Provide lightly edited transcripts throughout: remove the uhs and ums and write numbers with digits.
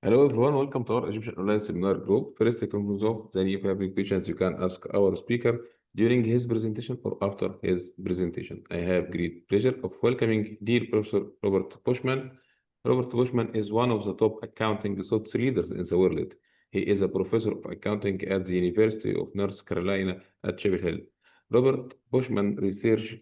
Hello everyone, welcome to our Egyptian online seminar group. First, in terms of then if you have any questions, you can ask our speaker during his presentation or after his presentation. I have great pleasure of welcoming dear Professor Robert Bushman. Robert Bushman is one of the top accounting thought leaders in the world. He is a professor of accounting at the University of North Carolina at Chapel Hill. Robert Bushman research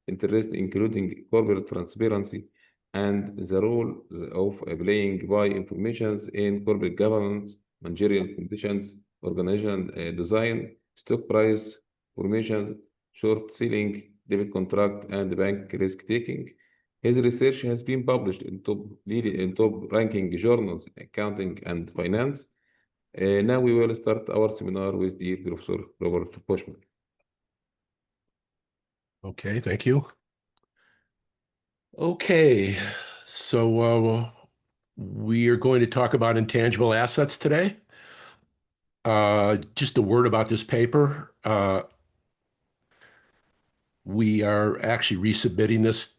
interests including corporate transparency, and the role of playing by informations in corporate governance, managerial conditions, organization design, stock price formations, short selling, debit contract, and bank risk taking. His research has been published in top ranking journals, accounting and finance. Now we will start our seminar with the Professor Robert Bushman. Okay, thank you. Okay, so we are going to talk about intangible assets today. Just a word about this paper. We are actually resubmitting this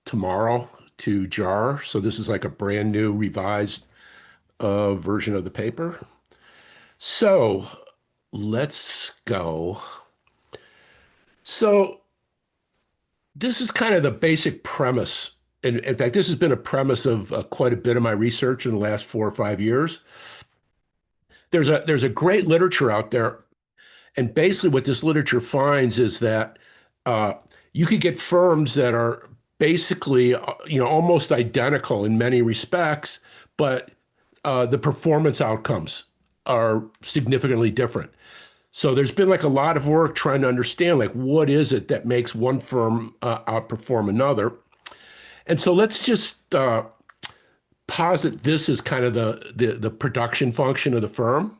tomorrow to JAR, so this is like a brand new revised version of the paper. So let's go. So this is kind of the basic premise. In fact, this has been a premise of quite a bit of my research in the last 4 or 5 years. There's a great literature out there, and basically what this literature finds is that you could get firms that are basically almost identical in many respects, but the performance outcomes are significantly different. So there's been like a lot of work trying to understand like what is it that makes one firm outperform another. And so let's just posit this as kind of the production function of the firm.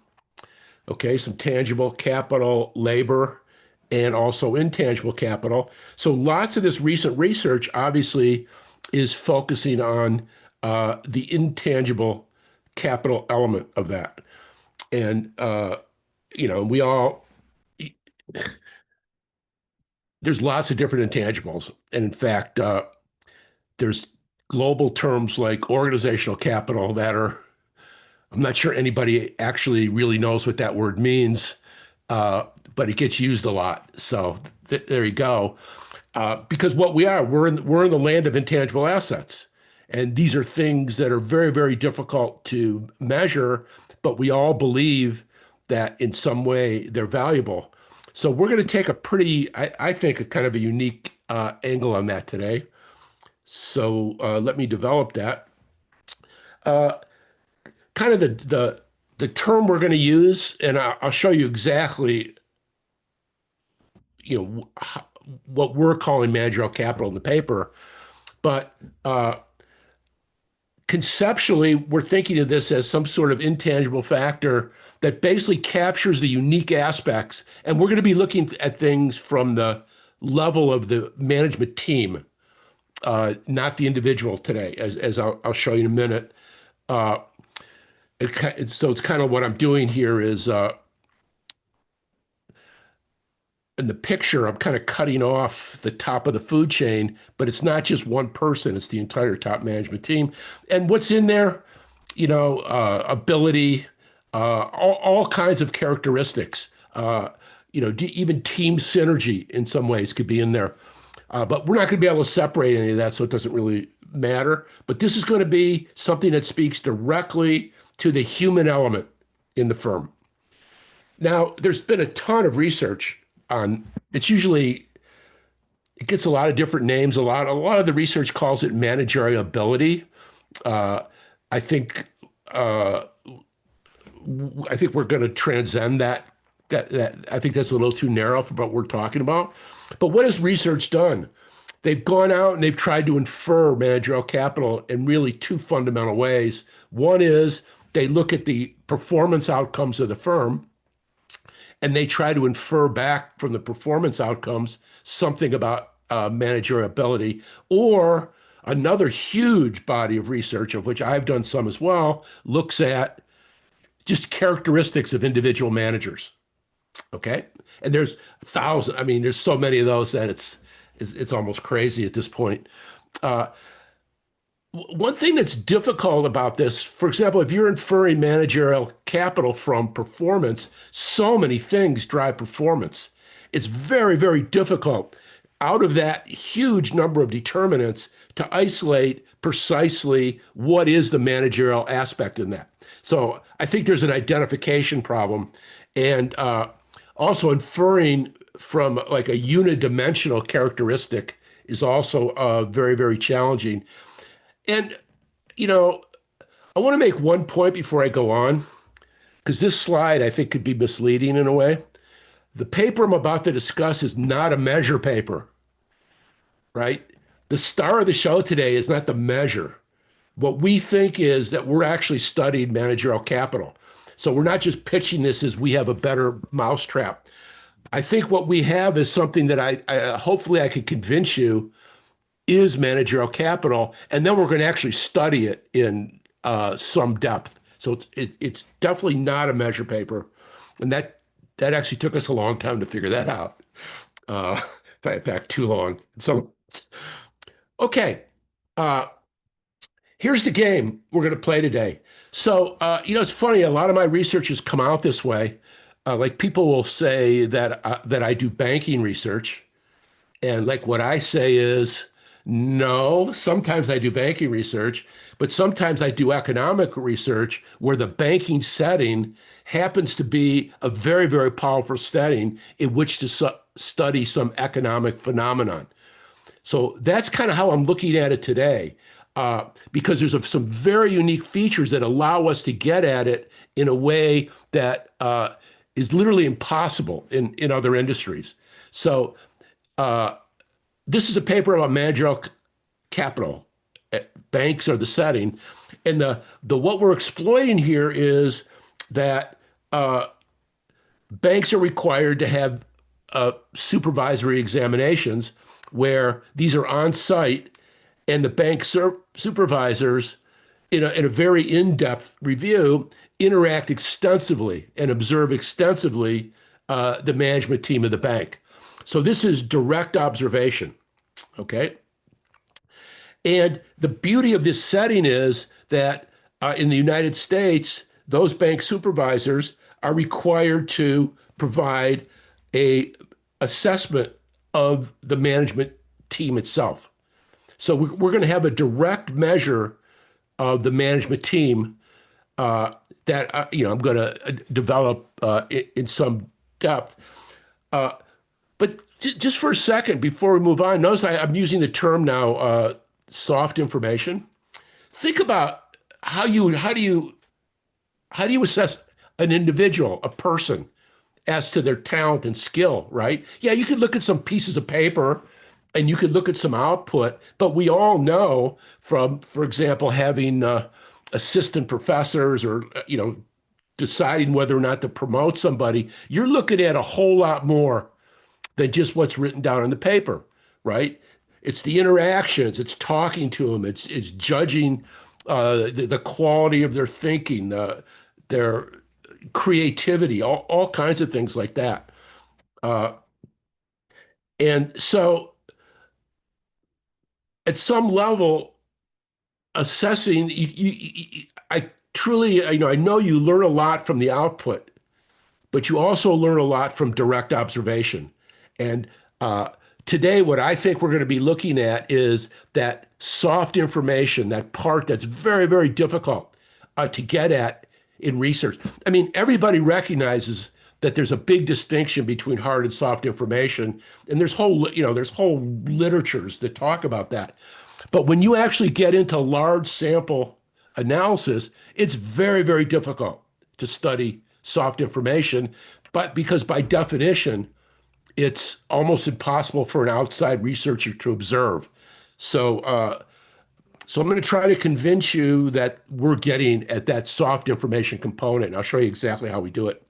Okay, some tangible capital, labor, and also intangible capital. So lots of this recent research obviously is focusing on the intangible capital element of that. And we all, there's lots of different intangibles. And in fact, there's global terms like organizational capital that are, I'm not sure anybody actually really knows what that word means, but it gets used a lot. So there you go. Because what we're in the land of intangible assets. And these are things that are very, very difficult to measure, but we all believe that in some way they're valuable. So we're going to take a pretty, I think, a kind of a unique angle on that today. So let me develop that. Kind of the term we're going to use, and I'll show you exactly, what we're calling managerial capital in the paper. But conceptually, we're thinking of this as some sort of intangible factor that basically captures the unique aspects. And we're going to be looking at things from the level of the management team, not the individual today, as I'll show you in a minute. So it's kind of what I'm doing here is in the picture, I'm kind of cutting off the top of the food chain, but it's not just one person, it's the entire top management team. And what's in there, ability, all kinds of characteristics, even team synergy in some ways could be in there. But we're not going to be able to separate any of that, so it doesn't really matter. But this is going to be something that speaks directly to the human element in the firm. Now, there's been a ton of research on, it gets a lot of different names. A lot of the research calls it managerial ability. I think we're going to transcend that. That I think that's a little too narrow for what we're talking about. But what has research done? They've gone out and they've tried to infer managerial capital in really two fundamental ways. One is they look at the performance outcomes of the firm, and they try to infer back from the performance outcomes something about managerial ability. Or another huge body of research, of which I've done some as well, looks at just characteristics of individual managers. Okay, and there's 1,000. I mean, there's so many of those that it's almost crazy at this point. one thing that's difficult about this, for example, if you're inferring managerial capital from performance, so many things drive performance. It's very, very difficult out of that huge number of determinants to isolate precisely what is the managerial aspect in that. So I think there's an identification problem, and also inferring from like a unidimensional characteristic is also very, very challenging. And, you know, I want to make one point before I go on, because this slide I think could be misleading in a way. The paper I'm about to discuss is not a measure paper, right? The star of the show today is not the measure. What we think is that we're actually studying managerial capital. So we're not just pitching this as we have a better mousetrap. I think what we have is something that I hopefully I could convince you is managerial capital, and then we're going to actually study it in some depth. So it's definitely not a measure paper, and that actually took us a long time to figure that out. In fact, too long. So, okay, here's the game we're going to play today. So, it's funny. A lot of my research has come out this way. Like people will say that I do banking research, and like what I say is, no, sometimes I do banking research, but sometimes I do economic research where the banking setting happens to be a very, very powerful setting in which to study some economic phenomenon. So that's kind of how I'm looking at it today, because there's some very unique features that allow us to get at it in a way that is literally impossible in other industries. So this is a paper about managerial capital. Banks are the setting. And the what we're exploiting here is that banks are required to have supervisory examinations where these are on site, and the bank supervisors, in a very in-depth review, interact extensively and observe extensively the management team of the bank. So this is direct observation, okay? And the beauty of this setting is that in the United States, those bank supervisors are required to provide a assessment of the management team itself. So we're going to have a direct measure of the management team that I'm going to develop in some depth. But just for a second before we move on, notice I'm using the term now, soft information. Think about how do you assess an individual, a person, as to their talent and skill, right? Yeah, you could look at some pieces of paper and you could look at some output, but we all know from, for example, having assistant professors or, deciding whether or not to promote somebody, you're looking at a whole lot more than just what's written down on the paper, right? It's the interactions, it's talking to them, it's judging the quality of their thinking, their creativity, all kinds of things like that. And so at some level, assessing, I truly, I know you learn a lot from the output, but you also learn a lot from direct observation. And today, what I think we're going to be looking at is that soft information, that part that's very, very difficult to get at in research. I mean, everybody recognizes that there's a big distinction between hard and soft information, and there's whole literatures that talk about that. But when you actually get into large sample analysis, it's very, very difficult to study soft information, but because by definition, it's almost impossible for an outside researcher to observe. So, so I'm going to try to convince you that we're getting at that soft information component. And I'll show you exactly how we do it.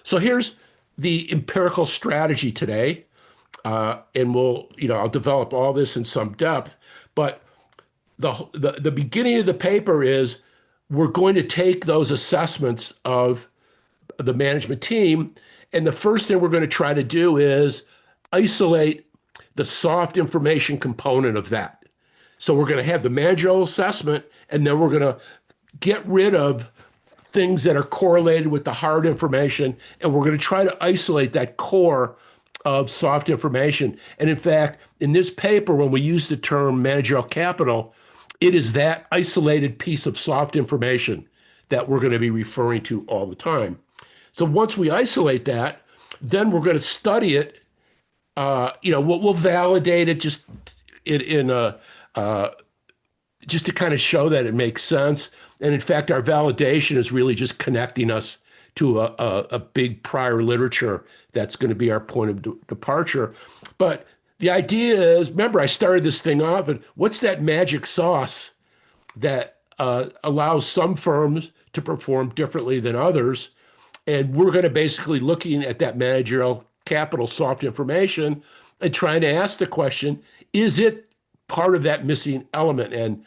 So here's the empirical strategy today. And I'll develop all this in some depth. But the beginning of the paper is we're going to take those assessments of the management team, and the first thing we're going to try to do is isolate the soft information component of that. So we're going to have the managerial assessment, and then we're going to get rid of things that are correlated with the hard information, and we're going to try to isolate that core of soft information. And in fact, in this paper, when we use the term managerial capital, it is that isolated piece of soft information that we're going to be referring to all the time. So once we isolate that, then we're going to study it. We'll validate it just in a just to kind of show that it makes sense. And in fact, our validation is really just connecting us to a big prior literature that's going to be our point of departure. But the idea is, remember, I started this thing off, and what's that magic sauce that allows some firms to perform differently than others? And we're going to basically looking at that managerial capital soft information and trying to ask the question, is it part of that missing element,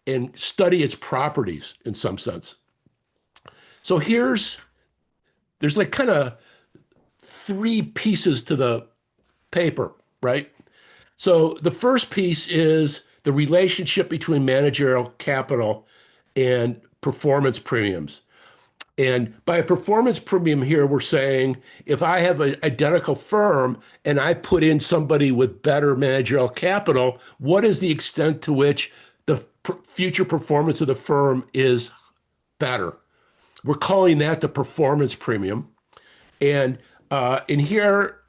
and study its properties in some sense. So there's like kind of three pieces to the paper, right? So the first piece is the relationship between managerial capital and performance premiums. And by a performance premium here, we're saying if I have an identical firm and I put in somebody with better managerial capital, what is the extent to which the future performance of the firm is better? We're calling that the performance premium. And in here,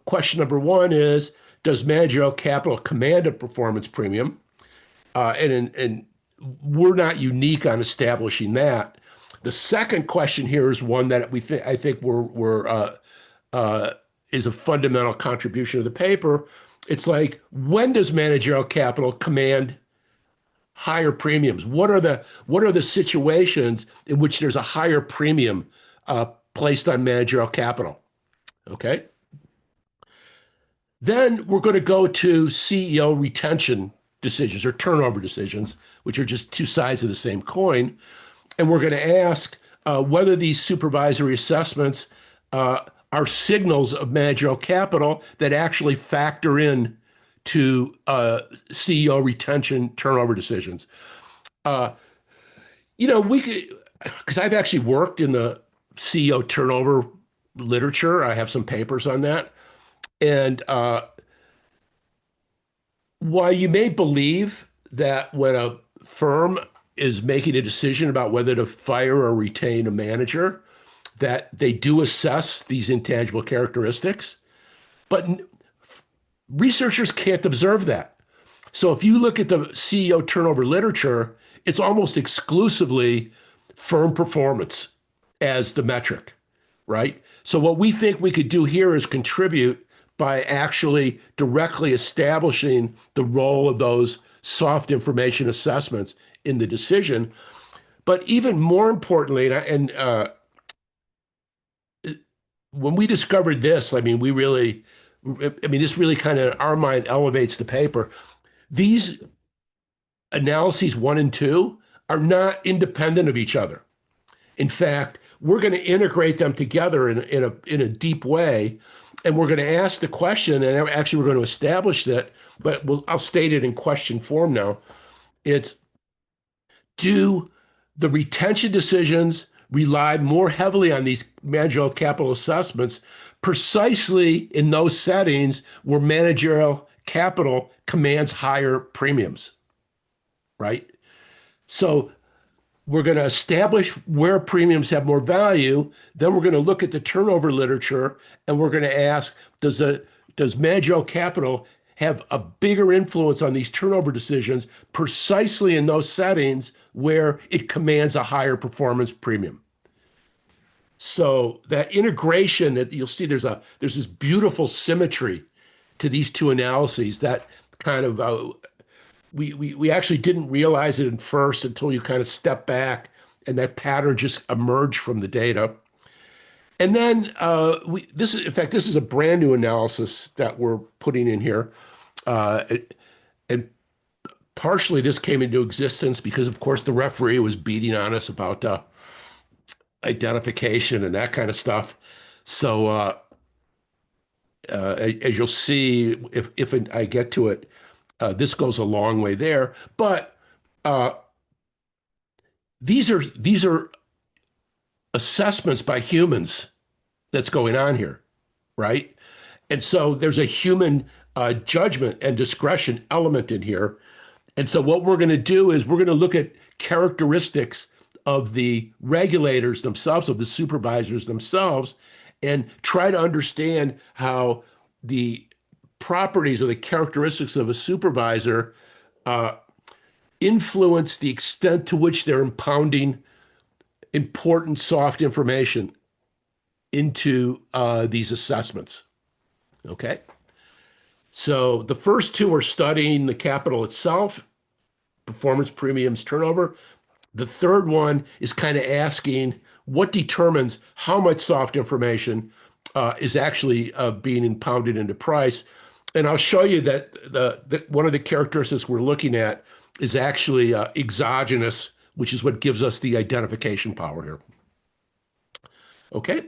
question number one is, does managerial capital command a performance premium? And we're not unique on establishing that. The second question here is one that I think is a fundamental contribution of the paper. It's like, when does managerial capital command higher premiums? What are the situations in which there's a higher premium placed on managerial capital? Okay. Then we're going to go to CEO retention decisions or turnover decisions, which are just two sides of the same coin. And we're going to ask whether these supervisory assessments are signals of managerial capital that actually factor in to CEO retention turnover decisions. We could, because I've actually worked in the CEO turnover literature. I have some papers on that. And while you may believe that when a firm is making a decision about whether to fire or retain a manager, that they do assess these intangible characteristics, but researchers can't observe that. So if you look at the CEO turnover literature, it's almost exclusively firm performance as the metric, right? So what we think we could do here is contribute by actually directly establishing the role of those soft information assessments in the decision. But even more importantly, when we discovered this, this really kind of, in our mind, elevates the paper. These analyses 1 and 2 are not independent of each other. In fact, we're going to integrate them together in a deep way, and we're going to ask the question, and actually we're going to establish that, but I'll state it in question form now. It's, do the retention decisions rely more heavily on these managerial capital assessments precisely in those settings where managerial capital commands higher premiums, right? So we're going to establish where premiums have more value. Then we're going to look at the turnover literature, and we're going to ask, does managerial capital have a bigger influence on these turnover decisions precisely in those settings where it commands a higher performance premium? So that integration, that you'll see, there's this beautiful symmetry to these two analyses that kind of we actually didn't realize it at first until you kind of step back and that pattern just emerged from the data. And then this is a brand new analysis that we're putting in here. And partially this came into existence because, of course, the referee was beating on us about identification and that kind of stuff. So as you'll see, if I get to it, This goes a long way there, but these are assessments by humans that's going on here, right? And so there's a human judgment and discretion element in here. And so what we're going to do is we're going to look at characteristics of the regulators themselves, of the supervisors themselves, and try to understand how the properties or the characteristics of a supervisor influence the extent to which they're impounding important soft information into these assessments. Okay. So the first two are studying the capital itself, performance premiums, turnover. The third one is kind of asking what determines how much soft information is actually being impounded into price. And I'll show you that one of the characteristics we're looking at is actually exogenous, which is what gives us the identification power here. Okay.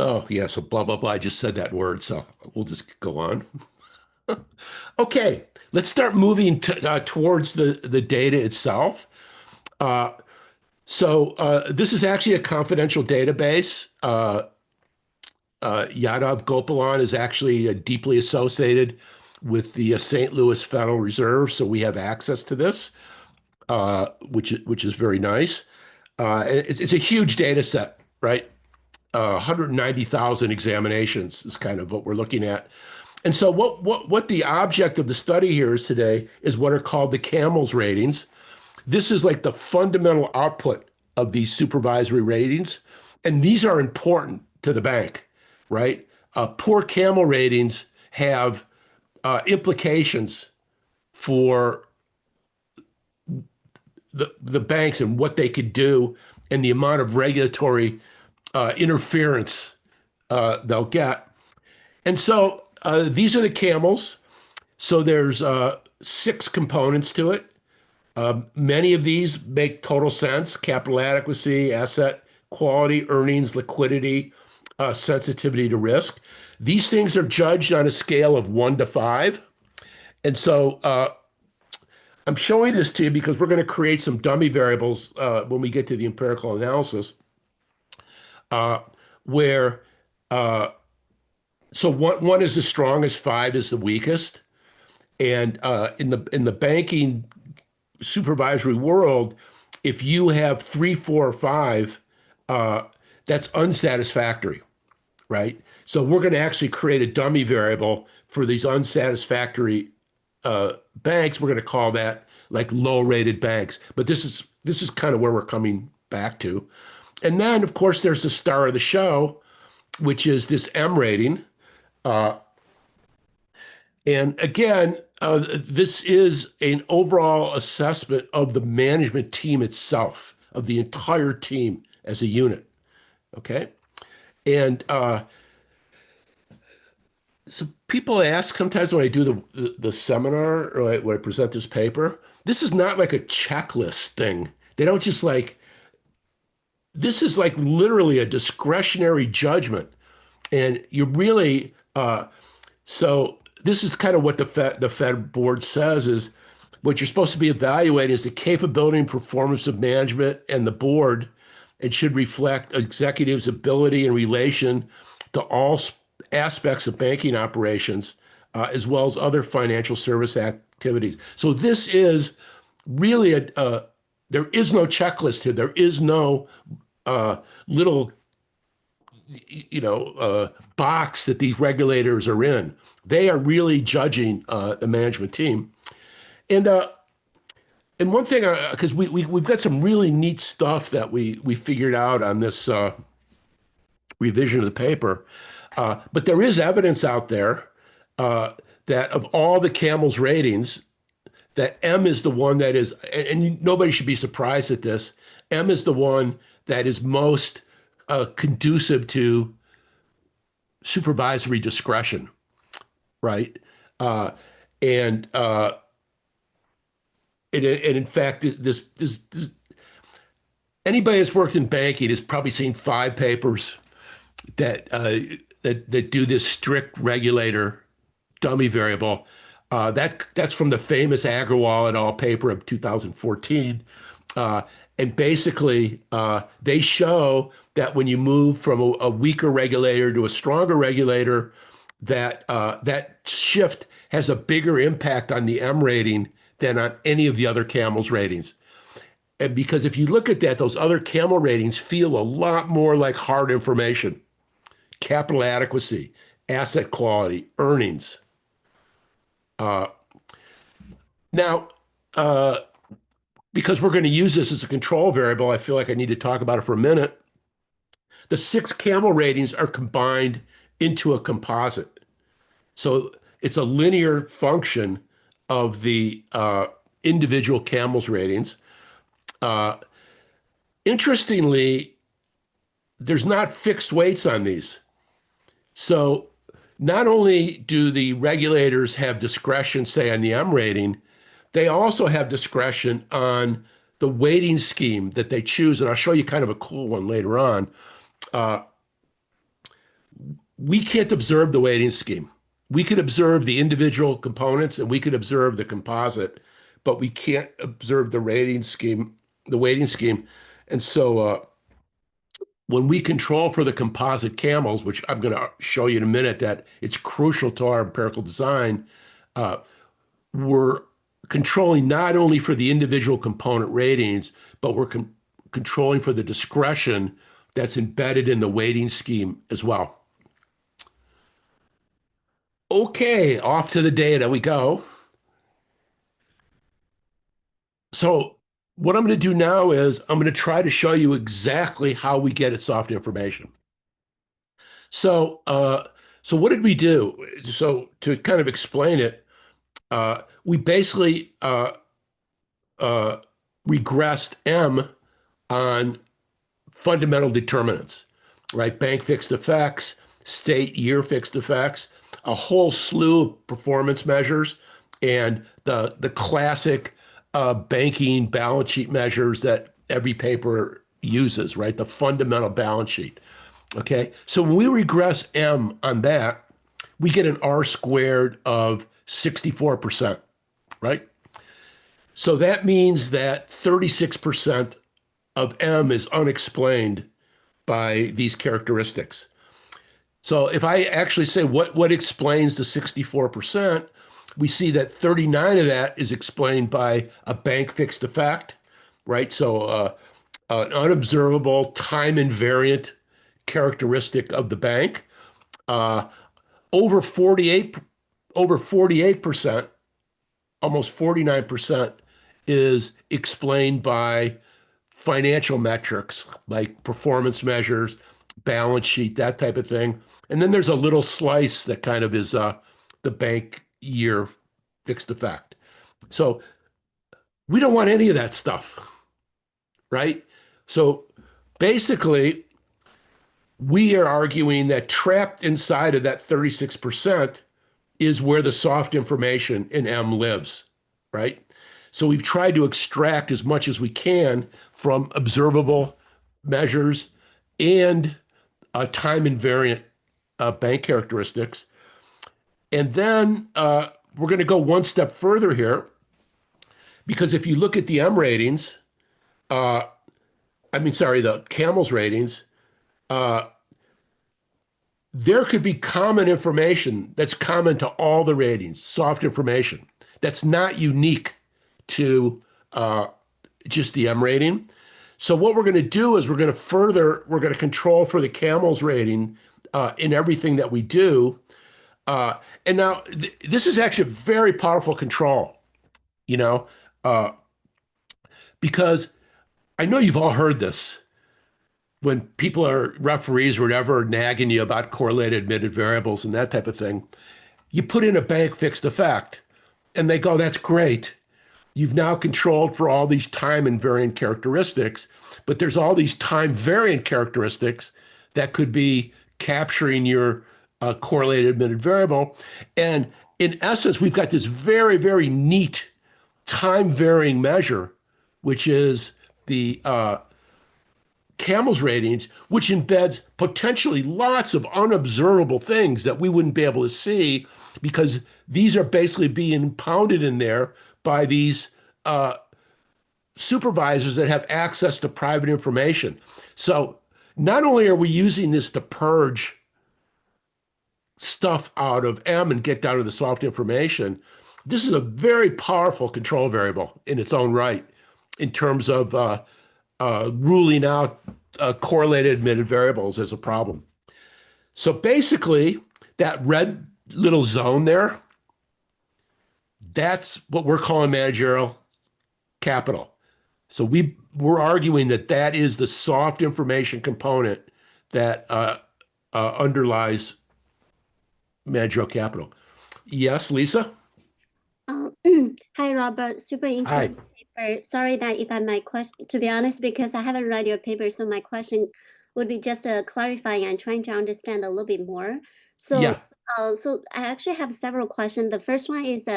Oh, yeah, so blah, blah, blah. I just said that word, so we'll just go on. Okay, let's start moving towards the data itself. This is actually a confidential database. Yadav Gopalan is actually deeply associated with the St. Louis Federal Reserve, so we have access to this, which is very nice. It's a huge data set, right? 190,000 examinations is kind of what we're looking at. And so what the object of the study here is today is what are called the CAMELS ratings. This is like the fundamental output of these supervisory ratings. And these are important to the bank, right? Poor CAMEL ratings have implications for the banks and what they could do and the amount of regulatory interference they'll get. And so these are the CAMELS. So there's 6 components to it. Many of these make total sense: capital adequacy, asset quality, earnings, liquidity, sensitivity to risk. These things are judged on a scale of 1 to 5. And so I'm showing this to you because we're going to create some dummy variables when we get to the empirical analysis, where so one is the strongest, 5 is the weakest. And in the banking supervisory world, if you have 3, 4, or 5, that's unsatisfactory, right? So we're going to actually create a dummy variable for these unsatisfactory banks. We're going to call that like low-rated banks. But this is kind of where we're coming back to. And then, of course, there's the star of the show, which is this M rating. And again, this is an overall assessment of the management team itself, of the entire team as a unit. Okay. And so people ask sometimes when I do the seminar or when I present this paper, this is not like a checklist thing. They don't just like, this is like literally a discretionary judgment. And you really, so this is kind of what the Fed board says is what you're supposed to be evaluating is the capability and performance of management and the board. It should reflect executives' ability in relation to all aspects of banking operations, as well as other financial service activities. So this is really there is no checklist here. There is no little box that these regulators are in. They are really judging the management team. And one thing, because we've got some really neat stuff that we figured out on this revision of the paper, but there is evidence out there that of all the CAMELS ratings, that M is the one that is, and nobody should be surprised at this, M is the one that is most conducive to supervisory discretion, right? And in fact, this Anybody that's worked in banking has probably seen 5 papers that that do this strict regulator dummy variable. That's from the famous Agrawal et al. Paper of 2014. Uh, and basically, they show that when you move from a weaker regulator to a stronger regulator, that that shift has a bigger impact on the M rating than on any of the other CAMELS ratings. And because if you look at that, those other CAMEL ratings feel a lot more like hard information: capital adequacy, asset quality, earnings. Uh, now, uh, because we're going to use this as a control variable, I feel like I need to talk about it for a minute. The 6 CAMEL ratings are combined into a composite. So it's a linear function of the individual CAMELS ratings. Uh, Interestingly, there's not fixed weights on these. So not only do the regulators have discretion, say, on the M rating, they also have discretion on the weighting scheme that they choose. And I'll show you kind of a cool one later on. Uh, we can't observe the weighting scheme. We could observe the individual components and we could observe the composite, but we can't observe the rating scheme, the weighting scheme. And so when we control for the composite CAMELS, which I'm going to show you in a minute that it's crucial to our empirical design, uh, we're controlling not only for the individual component ratings, but we're controlling for the discretion that's embedded in the weighting scheme as well. Okay, off to the data we go. So what I'm going to do now is I'm going to try to show you exactly how we get at soft information. So, so what did we do? So to kind of explain it, we basically regressed M on fundamental determinants, right? Bank fixed effects, state year fixed effects, a whole slew of performance measures, and the classic banking balance sheet measures that every paper uses, right? The fundamental balance sheet. Okay, so when we regress M on that, we get an R squared of 64%, right? So that means that 36% of M is unexplained by these characteristics. So if I actually say what explains the 64%, we see that 39 of that is explained by a bank fixed effect, right? So an unobservable time invariant characteristic of the bank. Uh, over 48%, almost 49% is explained by financial metrics like performance measures, balance sheet, that type of thing. And then there's a little slice that kind of is the bank year fixed effect. So we don't want any of that stuff, right? So basically, we are arguing that trapped inside of that 36% is where the soft information in M lives, right? So we've tried to extract as much as we can from observable measures and time invariant bank characteristics. And then we're going to go one step further here, because if you look at the M ratings, the CAMELS ratings, there could be common information that's common to all the ratings, soft information, that's not unique to just the M rating. So what we're going to do is we're going to control for the CAMELS rating in everything that we do. And now this is actually a very powerful control, you know, because I know you've all heard this when people are referees or whatever nagging you about correlated admitted variables and that type of thing. You put in a bank fixed effect and they go, that's great. You've now controlled for all these time invariant characteristics, but there's all these time variant characteristics that could be capturing your correlated admitted variable. And in essence, we've got this very, very neat time varying measure, which is the Camel's ratings, which embeds potentially lots of unobservable things that we wouldn't be able to see because these are basically being pounded in there by these supervisors that have access to private information. So not only are we using this to purge stuff out of M and get down to the soft information, this is a very powerful control variable in its own right in terms of ruling out correlated admitted variables as a problem. So basically, that red little zone there, that's what we're calling managerial capital. So we're arguing that that is the soft information component that underlies managerial capital. Yes, Lisa? Hi, Robert. Super interesting paper. Sorry that if I might question, to be honest, because I haven't read your paper, so my question would be just clarifying and trying to understand a little bit more. So, Yeah. So I actually have several questions. The first one is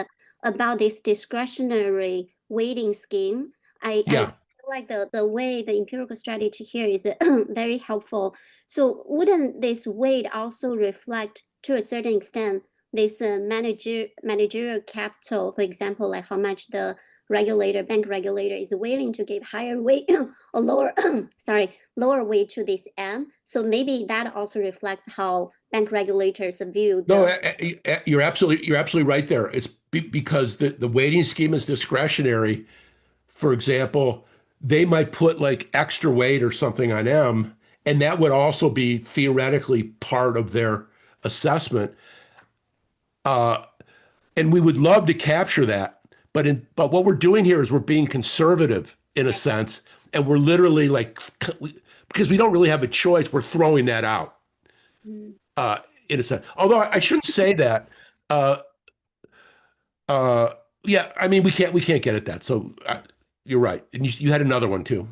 about this discretionary weighting scheme. I Yeah. feel like the way the empirical strategy here is very helpful. So wouldn't this weight also reflect to a certain extent this managerial capital, for example, like how much the bank regulator is willing to give higher weight or lower, lower weight to this M. So maybe that also reflects how bank regulators view the. No, you're absolutely right there. It's because the weighting scheme is discretionary. For example, they might put like extra weight or something on M, and that would also be theoretically part of their assessment. And we would love to capture that, but what we're doing here is we're being conservative in a sense, and we're literally like, because we don't really have a choice, we're throwing that out in a sense. Although I shouldn't say that. Yeah, I mean we can't get at that. So you're right, and you had another one too.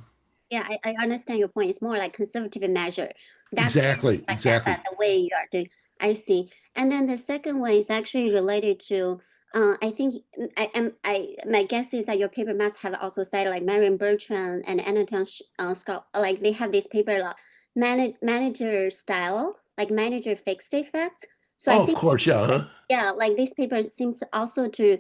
Yeah, I understand your point. It's more like conservative measure. That's Exactly. like that the way you are doing. I see. And then the second one is actually related to I think my guess is that your paper must have also cited like Marion Bertrand and Anatole Scott, like they have this paper like manager style, like manager fixed effect. So I think Of course, yeah. Huh? yeah, like this paper seems also to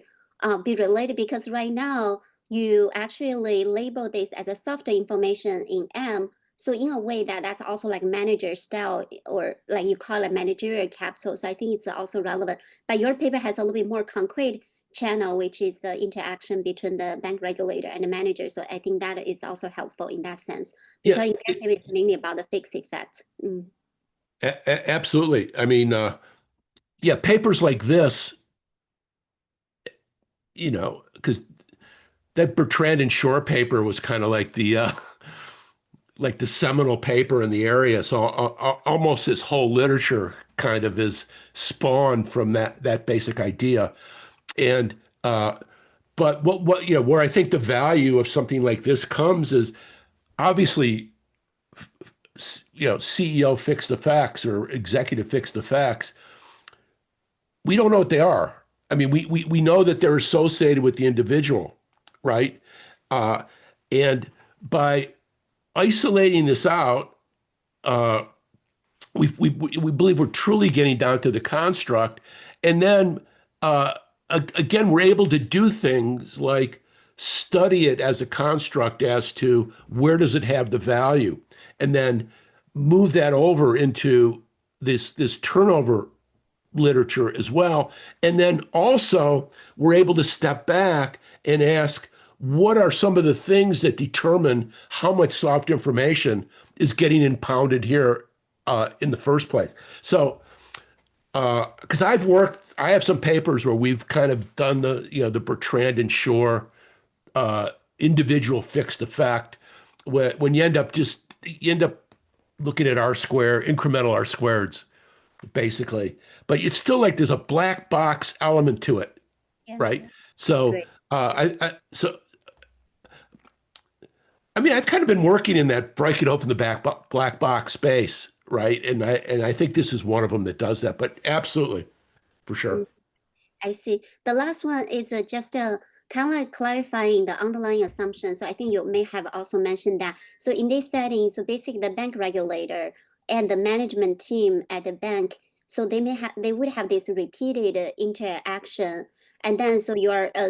be related because right now you actually label this as a soft information in M. So in a way that's also like manager style or like you call it managerial capital. So I think it's also relevant. But your paper has a little bit more concrete channel, which is the interaction between the bank regulator and the manager. So I think that is also helpful in that sense. Because in your paper it's mainly about the fixed effect. Absolutely. I mean, yeah, papers like this, because that Bertrand and Shore paper was kind of like the seminal paper in the area. So almost this whole literature kind of is spawned from that basic idea. And but what where I think the value of something like this comes is obviously CEO fixed effects or executive fixed effects. We don't know what they are. I mean, we know that they're associated with the individual, right? And by isolating this out, we believe we're truly getting down to the construct, and then again, we're able to do things like study it as a construct as to where does it have the value, and then move that over into this turnover literature as well. And then also we're able to step back and ask, what are some of the things that determine how much soft information is getting impounded here in the first place? So, because I have some papers where we've kind of done the Bertrand and Shore individual fixed effect, when you end up looking at incremental R squareds, basically. But it's still like there's a black box element to it, right? So I mean, I've kind of been working in that breaking open the black box space, right? And I think this is one of them that does that. But absolutely, for sure. I see. The last one is just kind of like clarifying the underlying assumption. So I think you may have also mentioned that. So in this setting, so basically the bank regulator and the management team at the bank, so they would have this repeated interaction. And then so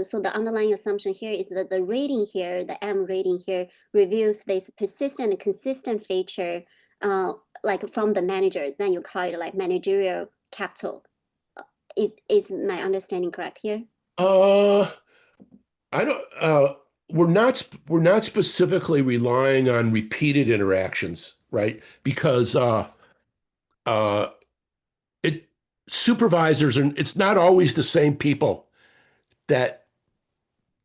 so the underlying assumption here is that the rating here, the M rating here, reveals this persistent and consistent feature like from the managers. Then you call it like managerial capital. Is my understanding correct here? I don't, we're not specifically relying on repeated interactions, right? Because it supervisors and it's not always the same people that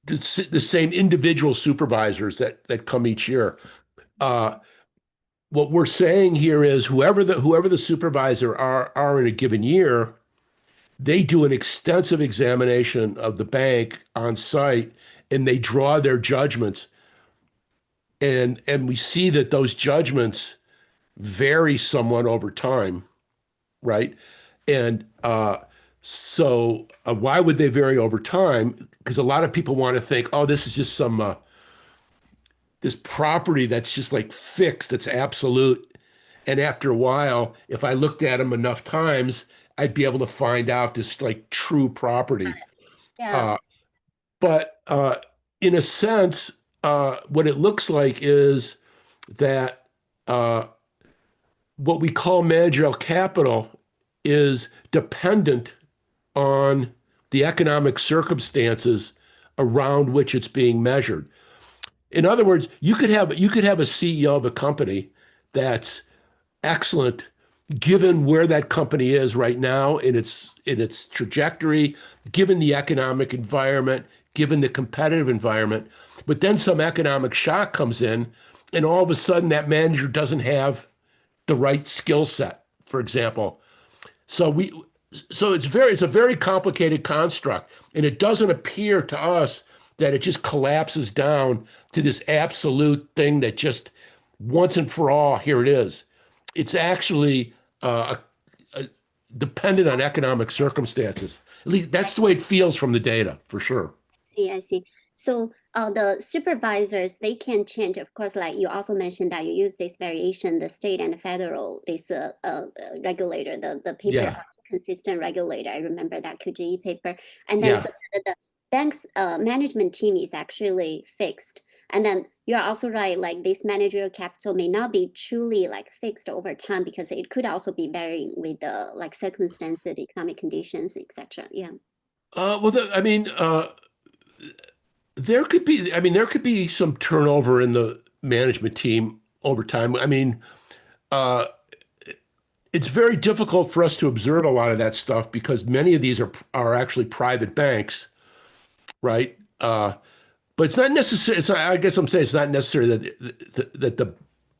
the same individual supervisors that come each year. What we're saying here is whoever the supervisor are in a given year, they do an extensive examination of the bank on site and they draw their judgments. And we see that those judgments vary somewhat over time, right? And so why would they vary over time? Because a lot of people want to think, oh, this is just some this property that's just like fixed, that's absolute. And after a while, if I looked at them enough times, I'd be able to find out this like true property. Yeah. But in a sense, what it looks like is that what we call managerial capital is dependent on the economic circumstances around which it's being measured. In other words, you could have a CEO of a company that's excellent given where that company is right now in its trajectory, given the economic environment, given the competitive environment. But then some economic shock comes in, and all of a sudden that manager doesn't have the right skill set, for example. So it's a very complicated construct, and it doesn't appear to us that it just collapses down to this absolute thing that just once and for all, here it is. It's actually dependent on economic circumstances. At least that's the way it feels from the data, for sure. I see. So the supervisors, they can change. Of course, like you also mentioned that you use this variation, the state and the federal, this regulator, the paper consistent regulator. I remember that QGE paper. And then so the bank's management team is actually fixed. And then you're also right, like this managerial capital may not be truly like fixed over time because it could also be varying with the like circumstances, economic conditions, etc. Yeah. There could be some turnover in the management team over time. I mean, it's very difficult for us to observe a lot of that stuff because many of these are actually private banks, right? But it's not necessary. I guess I'm saying it's not necessary that the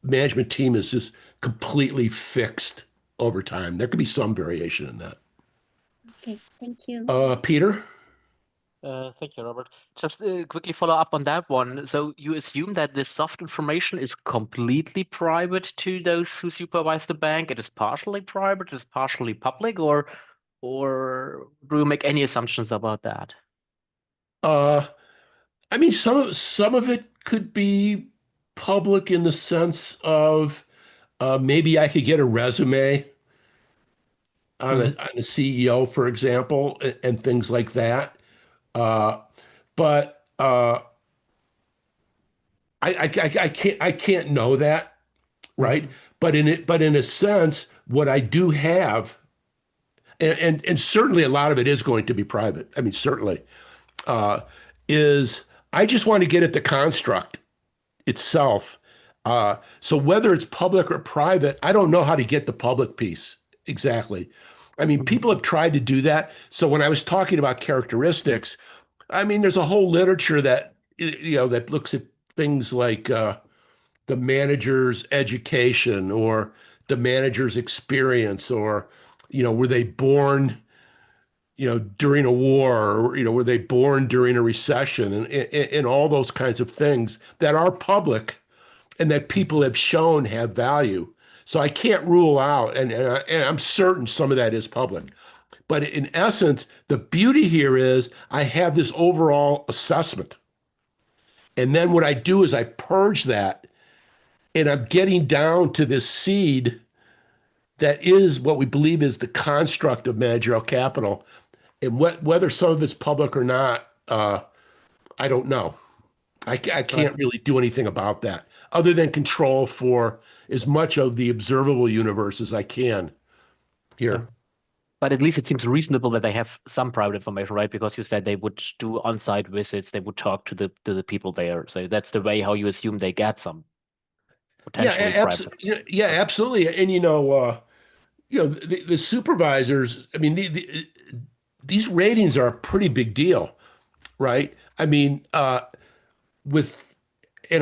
management team is just completely fixed over time. There could be some variation in that. Okay, thank you. Peter? Thank you, Robert. Just quickly follow up on that one. So you assume that this soft information is completely private to those who supervise the bank? It is partially private, it is partially public, or do you make any assumptions about that? I mean, some of it could be public in the sense of maybe I could get a resume on a CEO, for example, and things like that. But I can't know that, right? But in a sense, what I do have, and certainly a lot of it is going to be private. I mean, certainly, is I just want to get at the construct itself. So whether it's public or private, I don't know how to get the public piece exactly. I mean, people have tried to do that. So when I was talking about characteristics, I mean, there's a whole literature that, that looks at things like the manager's education or the manager's experience, or, were they born, during a war, or, were they born during a recession, and all those kinds of things that are public and that people have shown have value. So I can't rule out, and I'm certain some of that is public, But in essence, the beauty here is I have this overall assessment. And then what I do is I purge that, and I'm getting down to this seed that is what we believe is the construct of managerial capital. And whether some of it's public or not, I don't know. I can't really do anything about that other than control for as much of the observable universe as I can here. Yeah. But at least it seems reasonable that they have some private information, right? Because you said they would do on-site visits, they would talk to the people there. So that's the way how you assume they get some potentially private. Yeah, absolutely. And the supervisors. I mean, these ratings are a pretty big deal, right? I mean, and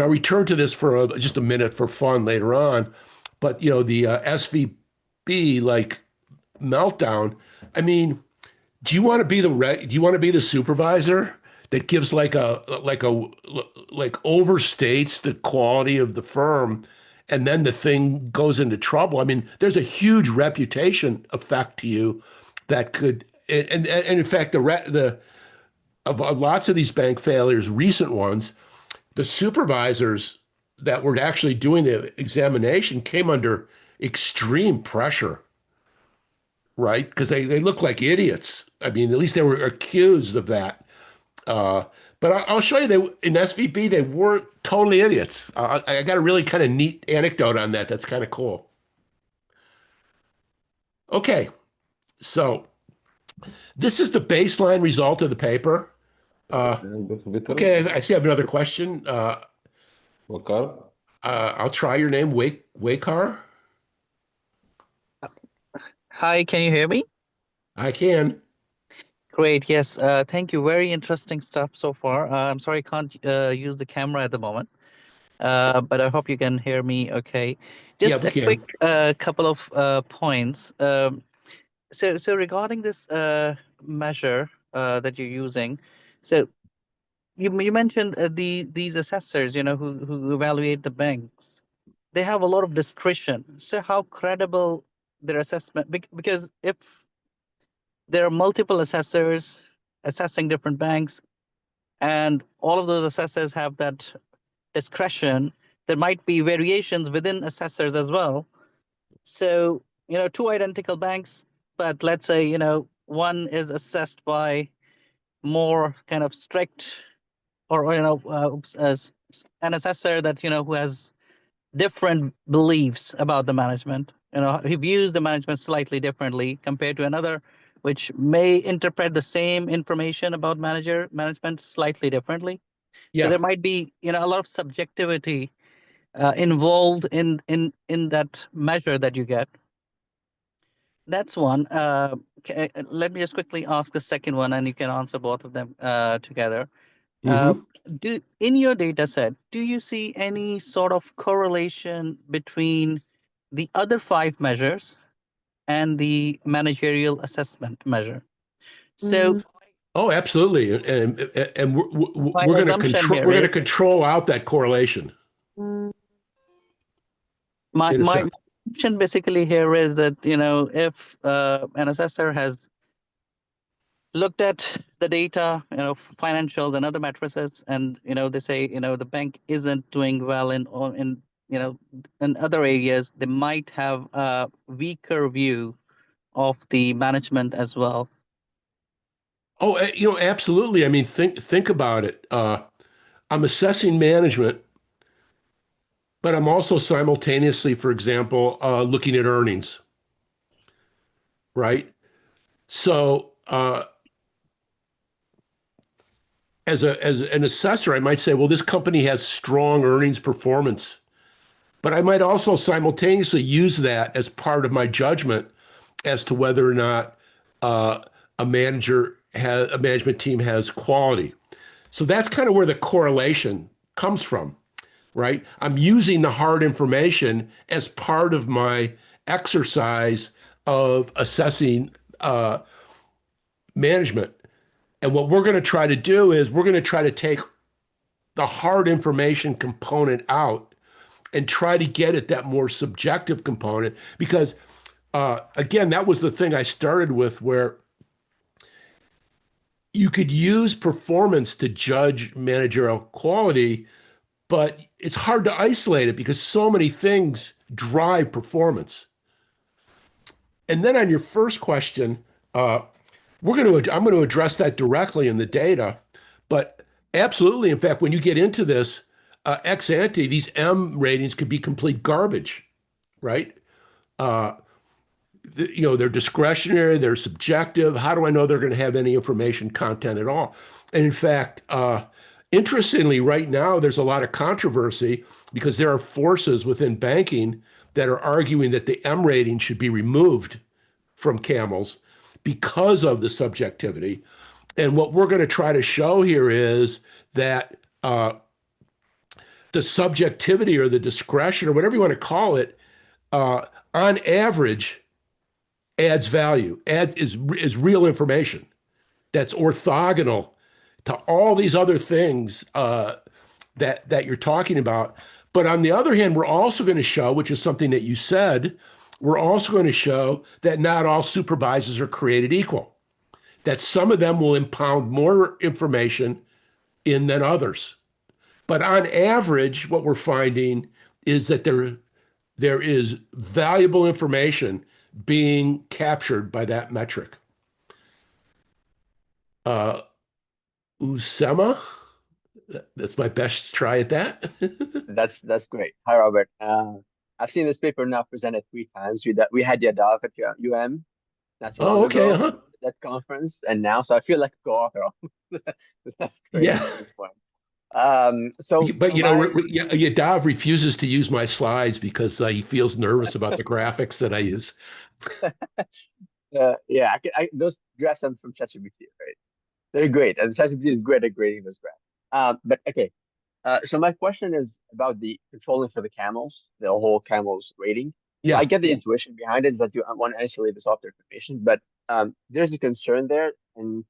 I'll return to this for just a minute for fun later on, but the SVB like meltdown. I mean, do you want to be the supervisor that gives like overstates the quality of the firm, and then the thing goes into trouble? I mean, there's a huge reputation effect to you that could, and in fact, of lots of these bank failures, recent ones, the supervisors that were actually doing the examination came under extreme pressure, right? Because they look like idiots. I mean, at least they were accused of that. But I'll show you, in SVB, they weren't totally idiots. I got a really kind of neat anecdote on that. That's kind of cool. Okay, so this is the baseline result of the paper. Okay, I see I have another question. Wakar? I'll try your name, Wakar. Hi, can you hear me? I can. Great, yes. Thank you. Very interesting stuff so far. I'm sorry I can't use the camera at the moment, but I hope you can hear me okay. Just Yeah, a quick couple of points. So regarding this measure that you're using, so you mentioned these assessors, who evaluate the banks. They have a lot of discretion. So how credible their assessment? Because if there are multiple assessors assessing different banks, and all of those assessors have that discretion, there might be variations within assessors as well. So, two identical banks, but let's say, one is assessed by more kind of strict, or as an assessor that, who has different beliefs about the management. He views the management slightly differently compared to another, which may interpret the same information about management slightly differently. Yeah. So there might be, a lot of subjectivity involved in that measure that you get. That's one. Let me just quickly ask the second one, and you can answer both of them together. In your data set, do you see any sort of correlation between the other 5 measures and the managerial assessment measure? So, oh, absolutely, and we're going to control out that correlation. My question basically here is that if an assessor has looked at the data, financials and other matrices, and they say the bank isn't doing well in other areas, they might have a weaker view of the management as well. Oh, absolutely. I mean, think about it. I'm assessing management, but I'm also simultaneously, for example, looking at earnings, right? So as an assessor, I might say, well, this company has strong earnings performance, but I might also simultaneously use that as part of my judgment as to whether or not a management team has quality. So that's kind of where the correlation comes from, right? I'm using the hard information as part of my exercise of assessing management. And what we're going to try to do is we're going to try to take the hard information component out and try to get at that more subjective component. Because again, that was the thing I started with, where you could use performance to judge managerial quality, but it's hard to isolate it because so many things drive performance. And then on your first question, I'm going to address that directly in the data, but absolutely, in fact, when you get into this ex ante, these M ratings could be complete garbage, right? They're discretionary, they're subjective. How do I know they're going to have any information content at all? And in fact, interestingly, right now, there's a lot of controversy because there are forces within banking that are arguing that the M rating should be removed from camels because of the subjectivity. And what we're going to try to show here is that the subjectivity or the discretion or whatever you want to call it, on average, adds value, is real information that's orthogonal to all these other things that you're talking about. But on the other hand, we're also going to show, which is something that you said, we're also going to show that not all supervisors are created equal, that some of them will impound more information in than others. But on average, what we're finding is that there is valuable information being captured by that metric. Usama, that's my best try at that. That's great. Hi, Robert. I've seen this paper now presented 3 times. We had Yadav at UM not too long ago, that conference, and now, so I feel like a co-author. That's great at this point. But Yadav refuses to use my slides because he feels nervous about the graphics that I use. Those graphs are from ChatGPT, right? They're great, and ChatGPT is great at grading those graphs. But okay, so my question is about the controlling for the camels, the whole camels rating. Yeah, so I get the intuition behind it is that you want to isolate the software information, but there's a concern there, and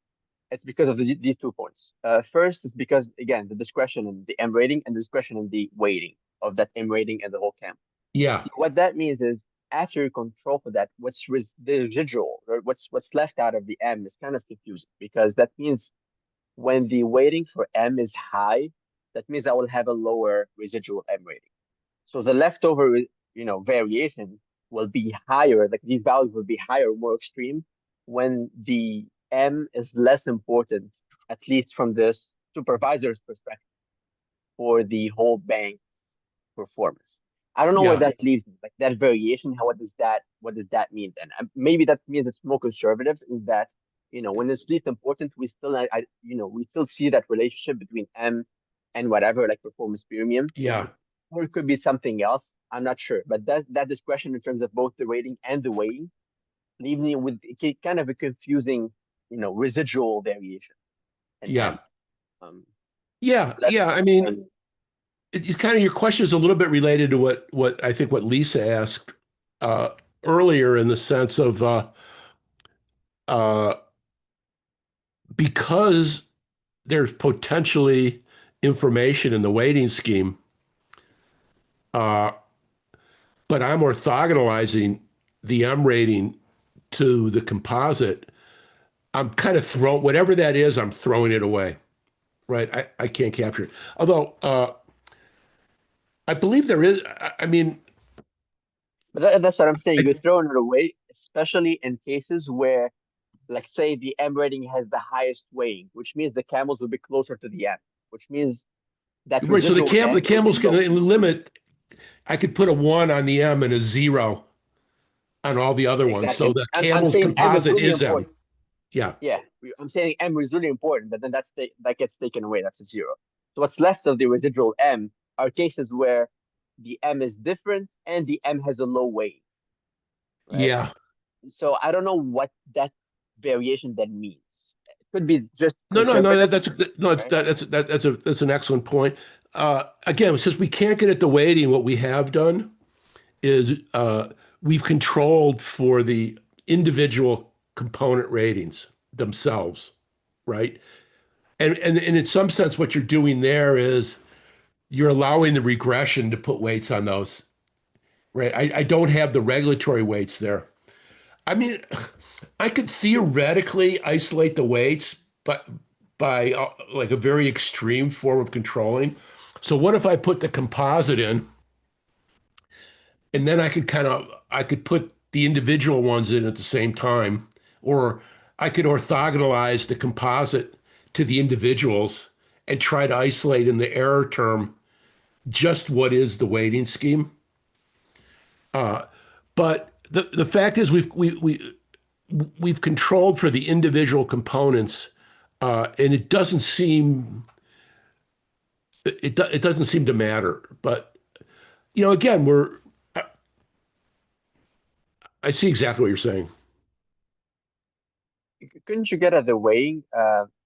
it's because of these 2 points. First is because, again, the discretion in the M rating and the discretion in the weighting of that M rating and the whole camel. Yeah. What that means is after you control for that, the residual, or what's left out of the M is kind of confusing, because that means when the weighting for M is high, that means I will have a lower residual M rating. So the leftover, variation will be higher, like these values will be higher, more extreme, when the M is less important, at least from the supervisor's perspective, for the whole bank's performance. I don't know where that leaves me, like that variation. What does that mean then? Maybe that means it's more conservative in that, when it's least important, we still see that relationship between M and whatever, like performance premium. Yeah. Or it could be something else. I'm not sure. But that discretion in terms of both the rating and the weighting leaves me with kind of a confusing, residual variation. Yeah. I mean, it's kind of, your question is a little bit related to what I think what Lisa asked earlier, in the sense of because there's potentially information in the weighting scheme, but I'm orthogonalizing the M rating to the composite, I'm kind of whatever that is, I'm throwing it away, right? I can't capture it. Although I believe there is, But that's what I'm saying. You're throwing it away, especially in cases where, like, say, the M rating has the highest weighing, which means the camels will be closer to the M, which means that right. So the camels can limit. I could put a 1 on the M and a 0 on all the other ones. So the camels composite is M. Yeah. I'm saying M is really important, but then that gets taken away. That's a 0. So what's left of the residual M are cases where the M is different and the M has a low weight. Right? Yeah. So I don't know what that variation then means. It could be just that's an excellent point. Again, since we can't get at the weighting, what we have done is we've controlled for the individual component ratings themselves, right? And in some sense, what you're doing there is you're allowing the regression to put weights on those, right? I don't have the regulatory weights there. I mean, I could theoretically isolate the weights, by like a very extreme form of controlling. So what if I put the composite in, and then I could put the individual ones in at the same time, or I could orthogonalize the composite to the individuals and try to isolate in the error term just what is the weighting scheme. But the fact is we've controlled for the individual components, and it doesn't seem it doesn't seem to matter. But again, I see exactly what you're saying. Couldn't you get at the weighing,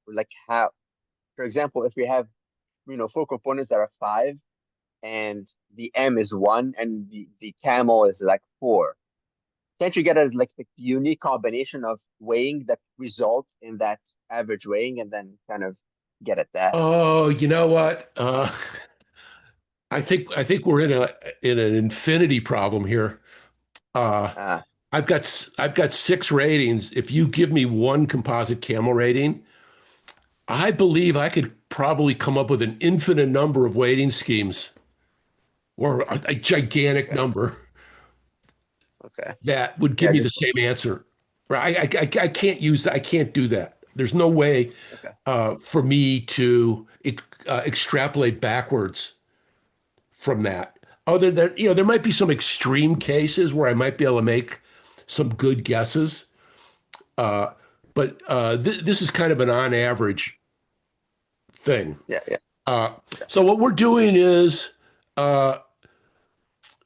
like how, for example, if we have, 4 components that are 5, and the M is 1, and the camel is like 4. Can't you get a like the unique combination of weighing that results in that average weighing, and then kind of get at that? Oh, you know what? I think we're in an infinity problem here. Ah, I've got 6 ratings. If you give me one composite camel rating, I believe I could probably come up with an infinite number of weighting schemes, or a gigantic okay, number okay. that would give Yeah, me the just same answer. Right? I can't use that. I can't do that. There's no way okay. for me to extrapolate backwards from that. Other than, there might be some extreme cases where I might be able to make some good guesses. Uh, but this is kind of an on average thing. Yeah, yeah, Uh, yeah. so what we're doing is uh,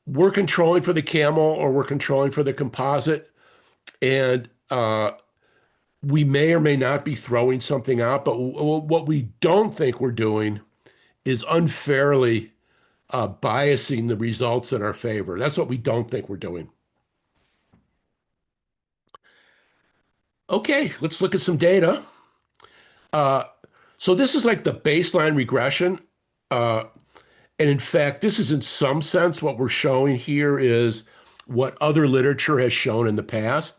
we're controlling for the camel, or we're controlling for the composite, and we may or may not be throwing something out. But what we don't think we're doing is unfairly biasing the results in our favor. That's what we don't think we're doing. Okay, let's look at some data. Uh, so this is like the baseline regression. Uh, and in fact, this is in some sense what we're showing here is what other literature has shown in the past.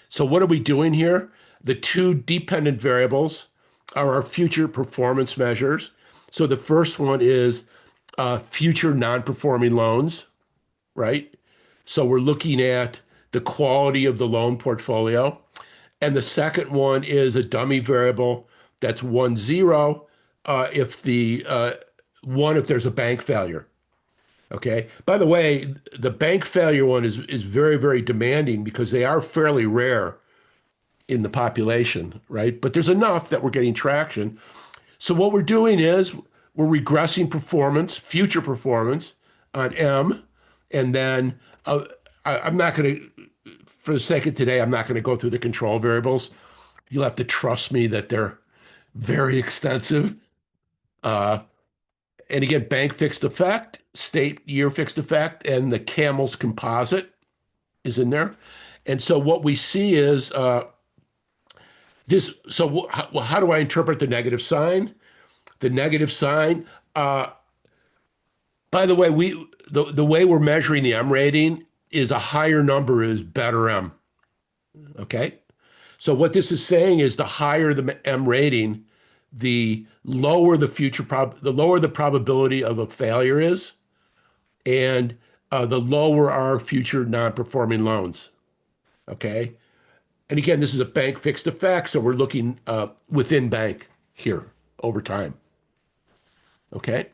So what are we doing here? The 2 dependent variables are our future performance measures. So the first one is future non-performing loans, right? So we're looking at the quality of the loan portfolio. And the second one is a dummy variable that's 1, 0 if the 1 if there's a bank failure. Okay. By the way, the bank failure one is very, very demanding because they are fairly rare in the population, right? But there's enough that we're getting traction. So what we're doing is we're regressing performance, future performance on M, and then I'm not going to, for the sake of today, I'm not going to go through the control variables. You'll have to trust me that they're very extensive. And again, bank fixed effect, state year fixed effect, and the camel's composite is in there. And so what we see is this. So how do I interpret the negative sign? The negative sign. By the way, the way we're measuring the M rating is a higher number is better M. Okay. So what this is saying is the higher the M rating, the lower the lower the probability of a failure is, and the lower our future non-performing loans. Okay. And again, this is a bank fixed effect, so we're looking within bank here over time. Okay.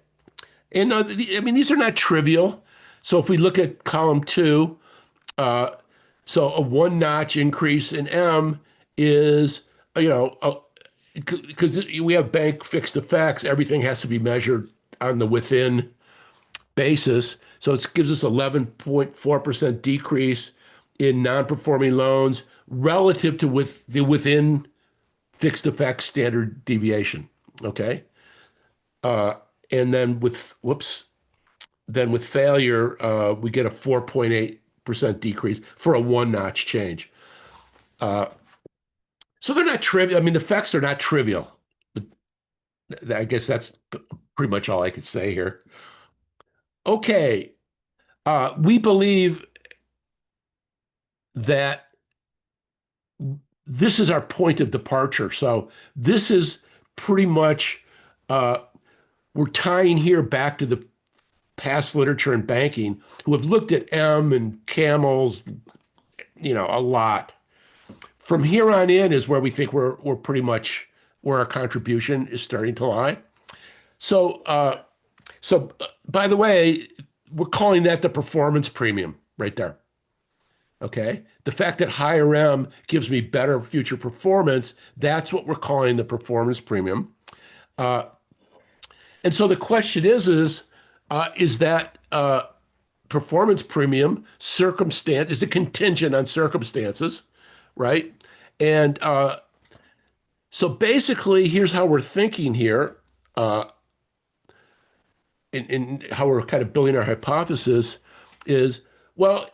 And I mean, these are not trivial. So if we look at column 2, so a 1-notch increase in M is, because we have bank fixed effects, everything has to be measured on the within basis. So it gives us 11.4% decrease in non-performing loans relative to the within fixed effects standard deviation. Okay. And then with failure, we get a 4.8% decrease for a 1-notch change. So they're not trivial. I mean, the effects are not trivial. But I guess that's pretty much all I could say here. Okay. We believe that this is our point of departure. So this is pretty much, we're tying here back to the past literature in banking who have looked at M and camels, a lot. From here on in is where we think we're pretty much where our contribution is starting to lie. So, by the way, we're calling that the performance premium right there. Okay. The fact that higher M gives me better future performance, that's what we're calling the performance premium. And so the question is that performance premium is a contingent on circumstances, right? And so basically, here's how we're thinking here, and how we're kind of building our hypothesis is, well,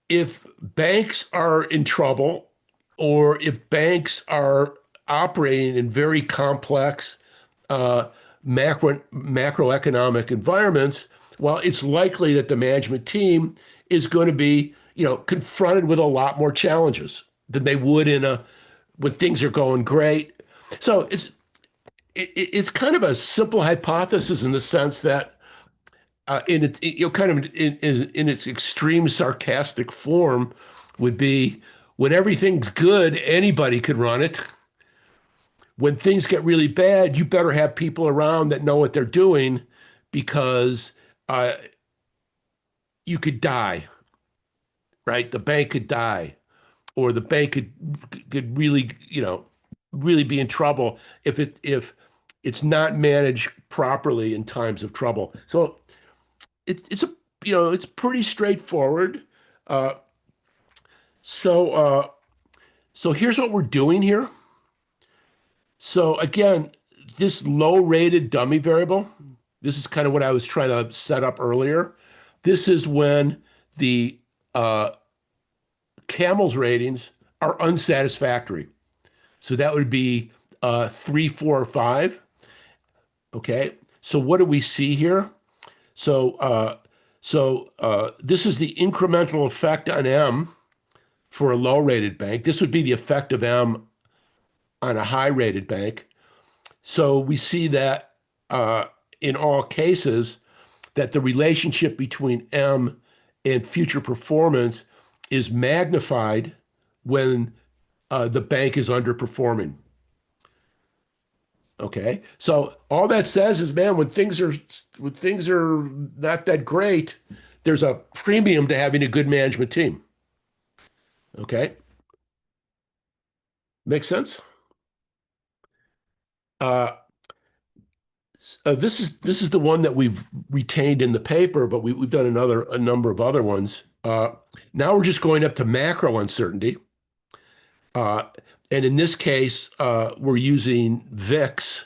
if banks are in trouble, or if banks are operating in very complex macroeconomic environments, well, it's likely that the management team is going to be, confronted with a lot more challenges than they would when things are going great. So it's kind of a simple hypothesis in the sense that in its extreme sarcastic form would be, when everything's good, anybody could run it. When things get really bad, you better have people around that know what they're doing, because you could die, right? The bank could die, or the bank could really, really be in trouble if it's not managed properly in times of trouble. So it's pretty straightforward. So here's what we're doing here. So again, this low-rated dummy variable, this is kind of what I was trying to set up earlier. This is when the Camel's ratings are unsatisfactory. So that would be 3, 4, or 5. Okay. So what do we see here? So this is the incremental effect on M for a low-rated bank. This would be the effect of M on a high-rated bank. So we see that in all cases, that the relationship between M and future performance is magnified when the bank is underperforming. Okay, so all that says is, man, when things are not that great, there's a premium to having a good management team. Okay, makes sense. This is the one that we've retained in the paper, but we've done a number of other ones. Now we're just going up to macro uncertainty, and in this case, we're using VIX,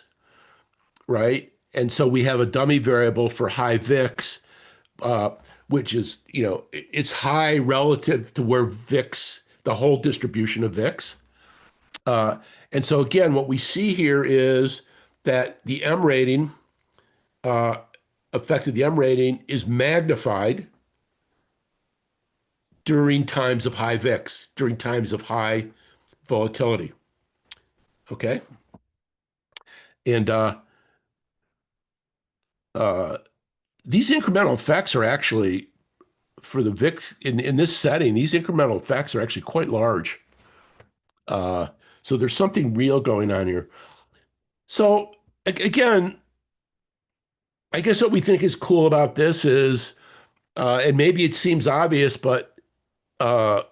right? And so we have a dummy variable for high VIX, which is, it's high relative to where VIX, the whole distribution of VIX. And so again, what we see here is that the M rating, effect of the M rating is magnified during times of high VIX, during times of high volatility. Okay. And these incremental effects are actually, for the VIX, in this setting, these incremental effects are actually quite large. So there's something real going on here. So again, I guess what we think is cool about this is, and maybe it seems obvious, but we're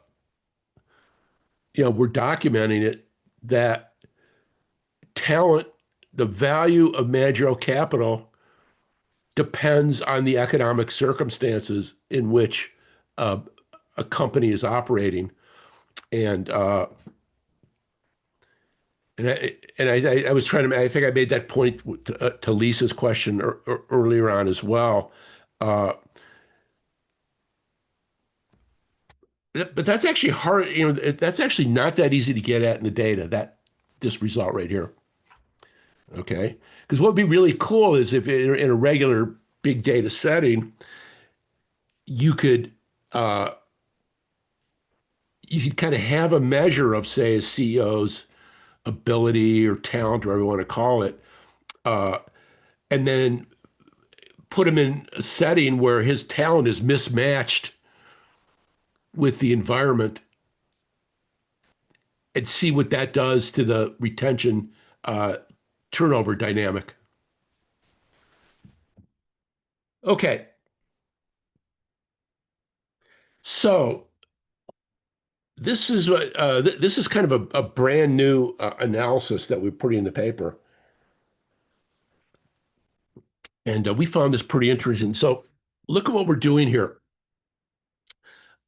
documenting it, that talent, the value of managerial capital, depends on the economic circumstances in which a company is operating, and I was trying to. I think I made that point to Lisa's question earlier on as well. But that's actually hard. That's actually not that easy to get at in the data. This result right here. Okay, because what would be really cool is if in a regular big data setting, you could you could kind of have a measure of, say, a CEO's ability or talent, or whatever you want to call it, and then put him in a setting where his talent is mismatched with the environment and see what that does to the retention turnover dynamic. Okay. So this is what this is kind of a brand new analysis that we put in the paper. And we found this pretty interesting. So look at what we're doing here.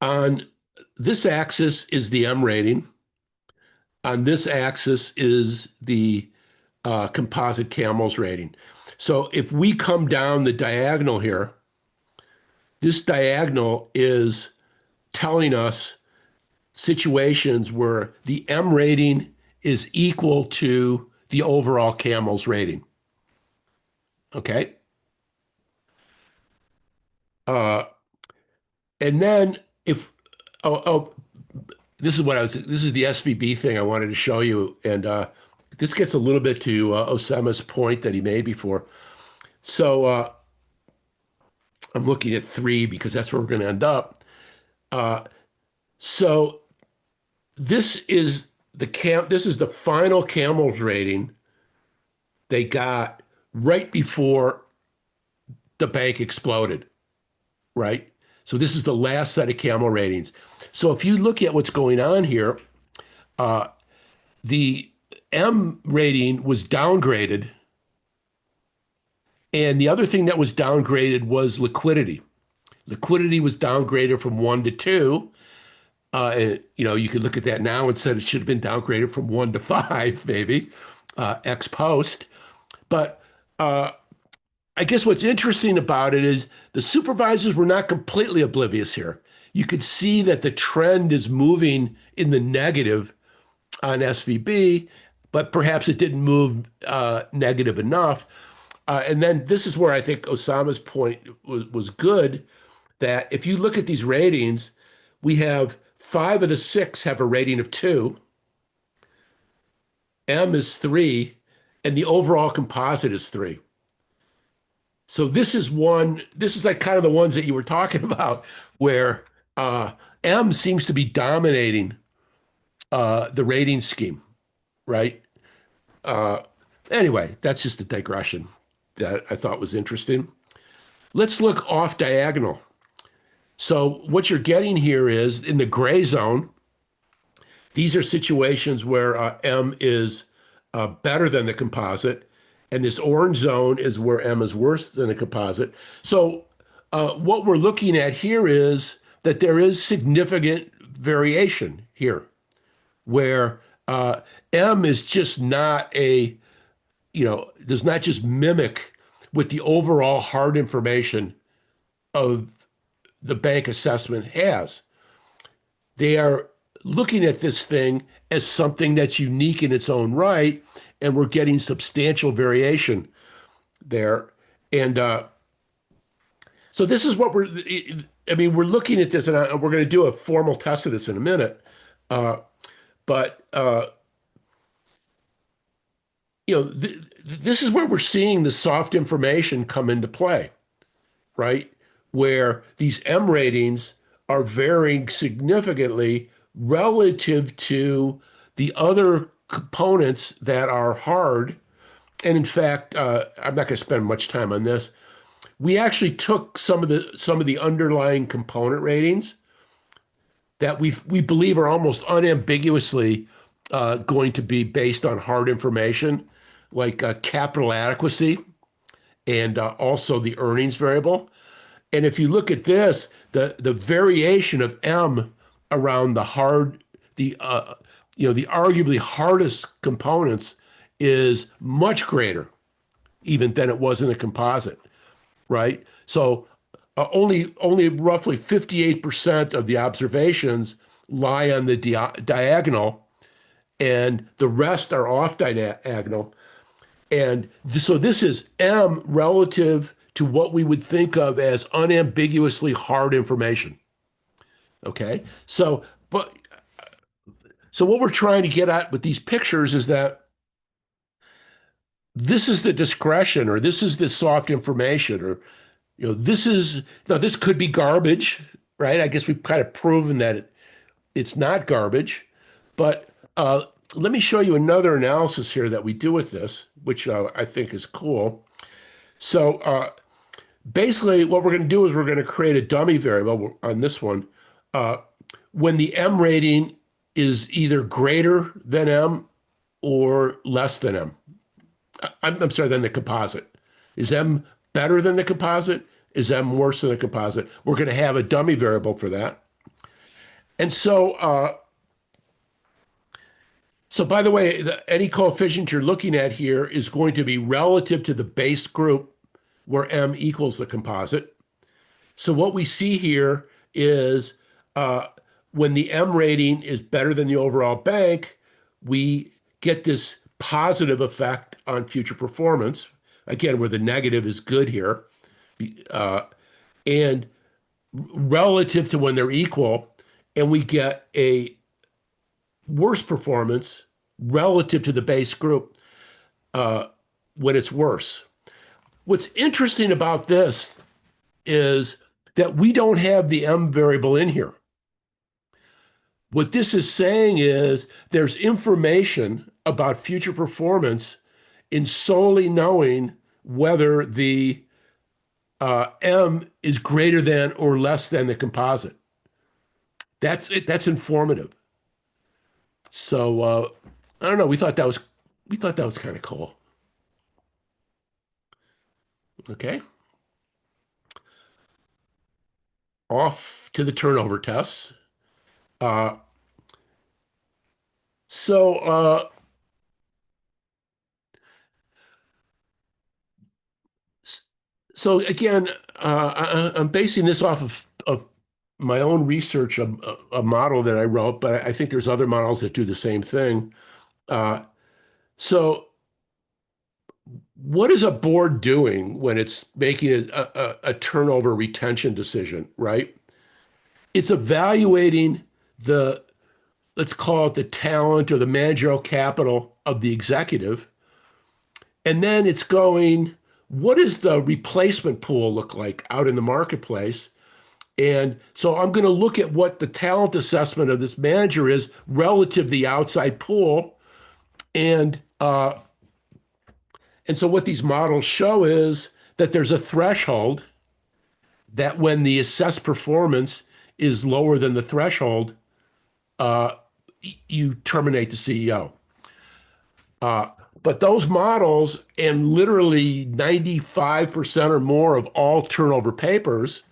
On this axis is the M rating. On this axis is the composite camels rating. So if we come down the diagonal here, this diagonal is telling us situations where the M rating is equal to the overall camels rating. Okay. And then if, this is the SVB thing I wanted to show you. And this gets a little bit to Osama's point that he made before. So I'm looking at 3 because that's where we're going to end up. So this is the final camels rating they got right before the bank exploded, right? So this is the last set of camel ratings. So if you look at what's going on here, the M rating was downgraded. And the other thing that was downgraded was liquidity. Liquidity was downgraded from 1 to 2. And, you could look at that now and said it should have been downgraded from 1 to 5, maybe, ex post. But I guess what's interesting about it is the supervisors were not completely oblivious here. You could see that the trend is moving in the negative on SVB, but perhaps it didn't move negative enough. And then this is where I think Osama's point was good, that if you look at these ratings, we have 5 of the 6 have a rating of 2. M is 3, and the overall composite is 3. So this is like kind of the ones that you were talking about, where M seems to be dominating the rating scheme, right? Anyway, that's just a digression that I thought was interesting. Let's look off diagonal. So what you're getting here is in the gray zone, these are situations where M is better than the composite. And this orange zone is where M is worse than the composite. So what we're looking at here is that there is significant variation here, where M is just not does not just mimic what the overall hard information of the bank assessment has. They are looking at this thing as something that's unique in its own right, and we're getting substantial variation there. And so this is what we're looking at this, and we're going to do a formal test of this in a minute. This is where we're seeing the soft information come into play, right? Where these M ratings are varying significantly relative to the other components that are hard. And in fact, I'm not going to spend much time on this. We actually took some of the underlying component ratings that we believe are almost unambiguously going to be based on hard information, like capital adequacy and also the earnings variable. And if you look at this, the variation of M around the arguably hardest components is much greater even than it was in the composite, right? So only roughly 58% of the observations lie on the diagonal, and the rest are off diagonal. And so this is M relative to what we would think of as unambiguously hard information. Okay, so but So what we're trying to get at with these pictures is that this is the discretion, or this is the soft information, or this could be garbage, right? I guess we've kind of proven that it's not garbage, but let me show you another analysis here that we do with this, which I think is cool. So basically, what we're going to do is we're going to create a dummy variable on this one. When the M rating is either greater than M or less than M. I'm sorry, than the composite. Is M better than the composite? Is M worse than the composite? We're going to have a dummy variable for that. And so, by the way, any coefficient you're looking at here is going to be relative to the base group where M equals the composite. So what we see here is when the M rating is better than the overall bank, we get this positive effect on future performance, again, where the negative is good here. And relative to when they're equal, and we get a worse performance relative to the base group when it's worse. What's interesting about this is that we don't have the M variable in here. What this is saying is there's information about future performance in solely knowing whether the M is greater than or less than the composite. That's it. That's informative. So I don't know. We thought that was kind of cool. Okay. Off to the turnover tests. So again, I'm basing this off of my own research, a model that I wrote, but I think there's other models that do the same thing. So what is a board doing when it's making a turnover retention decision, right? It's evaluating let's call it the talent or the managerial capital of the executive. And then it's going, what does the replacement pool look like out in the marketplace? And so I'm going to look at what the talent assessment of this manager is relative to the outside pool. And so what these models show is that there's a threshold that when the assessed performance is lower than the threshold, you terminate the CEO. But those models, and literally 95% or more of all turnover papers,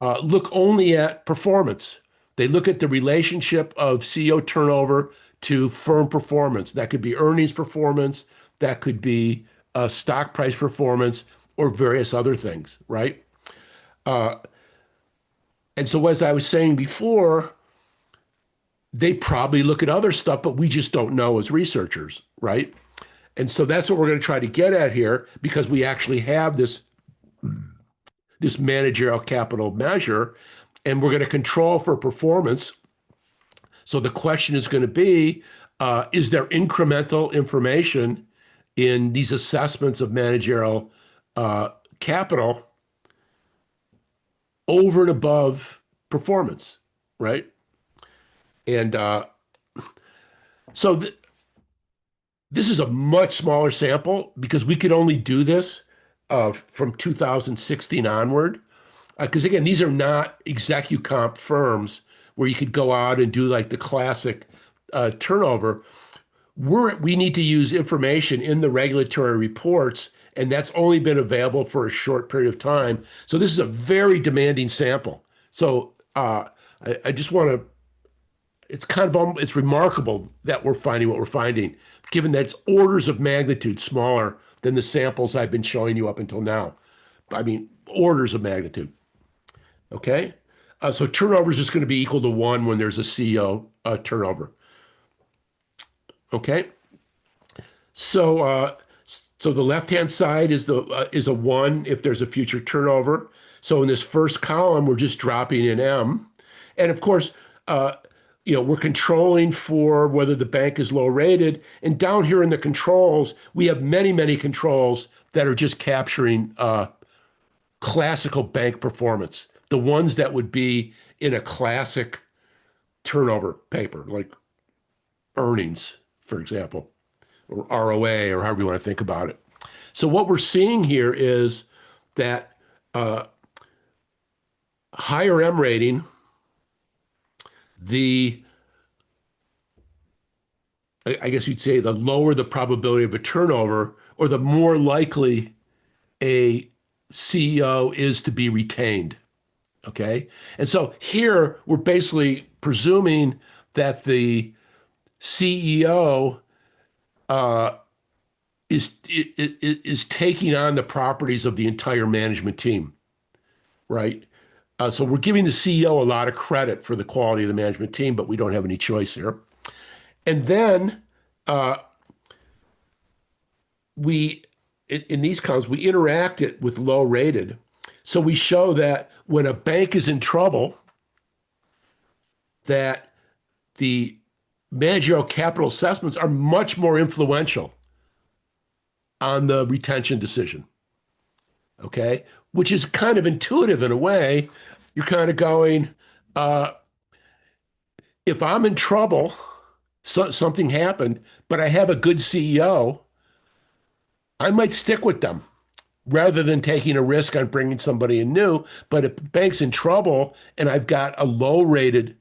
look only at performance. They look at the relationship of CEO turnover to firm performance. That could be earnings performance, that could be stock price performance, or various other things, right? And so as I was saying before, they probably look at other stuff, but we just don't know as researchers, right? And so that's what we're going to try to get at here, because we actually have this managerial capital measure, and we're going to control for performance. So the question is going to be, is there incremental information in these assessments of managerial capital over and above performance, right? And so this is a much smaller sample, because we could only do this from 2016 onward. Because again, these are not execu-comp firms where you could go out and do like the classic turnover. We need to use information in the regulatory reports, and that's only been available for a short period of time. So this is a very demanding sample. So I just want to, it's remarkable that we're finding what we're finding, given that it's orders of magnitude smaller than the samples I've been showing you up until now. I mean, orders of magnitude. Okay? So turnover is just going to be equal to 1 when there's a CEO turnover. Okay? So the left-hand side is a 1 if there's a future turnover. So in this first column, we're just dropping in M. And of course, we're controlling for whether the bank is low rated. And down here in the controls, we have many, many controls that are just capturing classical bank performance, the ones that would be in a classic turnover paper, like earnings, for example, or ROA, or however you want to think about it. So what we're seeing here is that higher M rating, I guess you'd say the lower the probability of a turnover, or the more likely a CEO is to be retained. Okay. And so here we're basically presuming that the CEO is taking on the properties of the entire management team, right? So we're giving the CEO a lot of credit for the quality of the management team, but we don't have any choice here. And then in these columns, we interact it with low rated. So we show that when a bank is in trouble, that the managerial capital assessments are much more influential on the retention decision. Okay, which is kind of intuitive in a way. You're kind of going, if I'm in trouble, something happened, but I have a good CEO, I might stick with them rather than taking a risk on bringing somebody in new. But if the bank's in trouble and I've got a low rated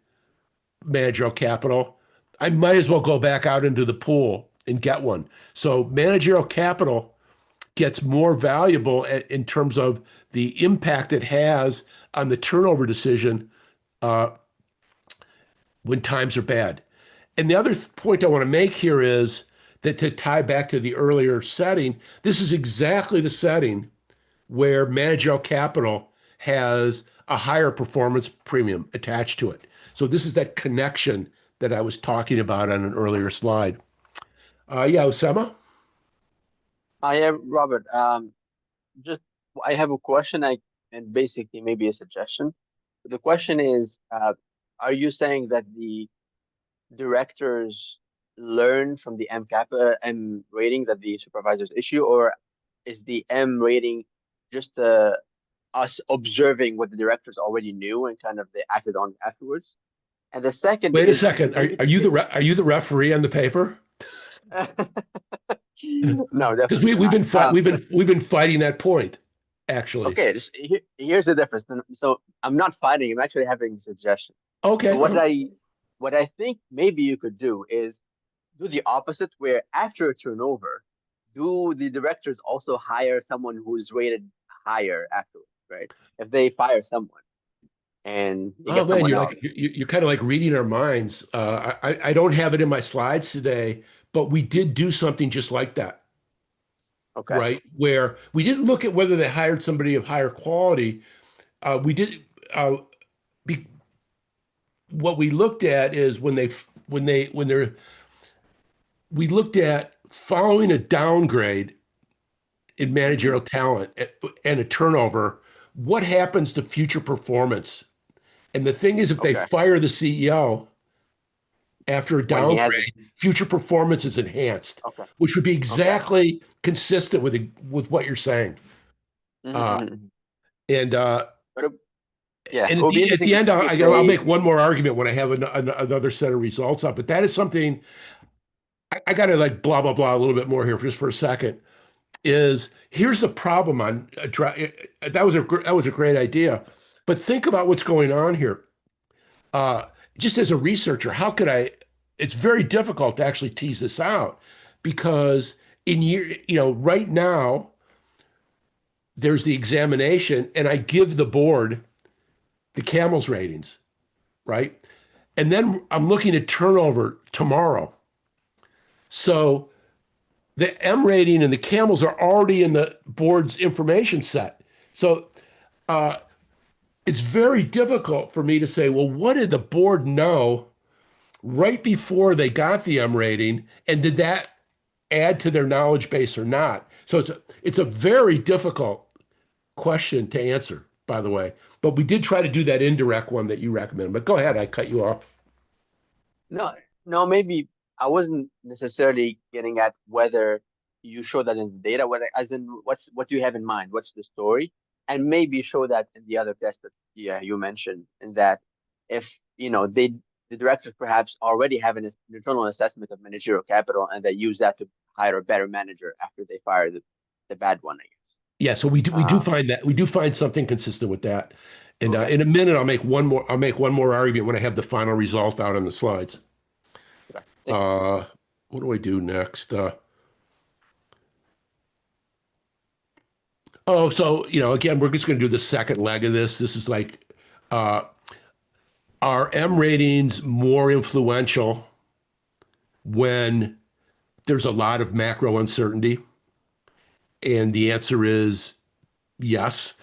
managerial capital, I might as well go back out into the pool and get one. So managerial capital gets more valuable in terms of the impact it has on the turnover decision when times are bad. And the other point I want to make here is that, to tie back to the earlier setting, this is exactly the setting where managerial capital has a higher performance premium attached to it. So this is that connection that I was talking about on an earlier slide. Yeah, Osama? I am Robert. Just I have a question, and basically maybe a suggestion. The question is, are you saying that the directors learn from the M rating that the supervisors issue, or is the M rating just us observing what the directors already knew and kind of they acted on afterwards? And the second Wait a is, second. Are you the referee on the paper? No, Because definitely we've not. been fighting that point, actually. Okay, here's the difference. So I'm not fighting. I'm actually having a suggestion. Okay. So what I think maybe you could do is do the opposite, where after a turnover, do the directors also hire someone who's rated higher afterwards, right? If they fire someone and you Oh get man, someone you're else. you're kind of like reading our minds. I don't have it in my slides today, but we did do something just like that, Okay. right? Where we didn't look at whether they hired somebody of higher quality. We did. Be, what we looked at is when they're we looked at following a downgrade in managerial talent and a turnover, what happens to future performance? And the thing is, if they Okay. fire the CEO after a When he has downgrade, future performance is enhanced, okay. which would be exactly consistent with what you're saying. Mhm. And Yeah, and it would be at interesting the to end, see if I'll they. make one more argument when I have another set of results up. But that is something I got to like blah blah blah a little bit more here just for a second. Here's the problem on that was a great idea, but think about what's going on here. Just as a researcher, how could I? It's very difficult to actually tease this out because right now there's the examination, and I give the board the Camels ratings, right? And then I'm looking at turnover tomorrow. So the M rating and the Camels are already in the board's information set. So it's very difficult for me to say, well, what did the board know right before they got the M rating? And did that add to their knowledge base or not? So it's a very difficult question to answer, by the way. But we did try to do that indirect one that you recommend. But go ahead, I cut you off. No, no, maybe I wasn't necessarily getting at whether you show that in the data, whether as in what you have in mind, what's the story, and maybe show that in the other test that you mentioned, in that if the directors perhaps already have an internal assessment of managerial capital and they use that to hire a better manager after they fire the bad one, I guess. Yeah, so we do find that we do find something consistent with that. And Okay. in a minute, I'll make one more argument when I have the final result out on the slides. Okay. Thank you. What do I do next? So again, we're just going to do the second leg of this. This is like, are M ratings more influential when there's a lot of macro uncertainty? And the answer is yes.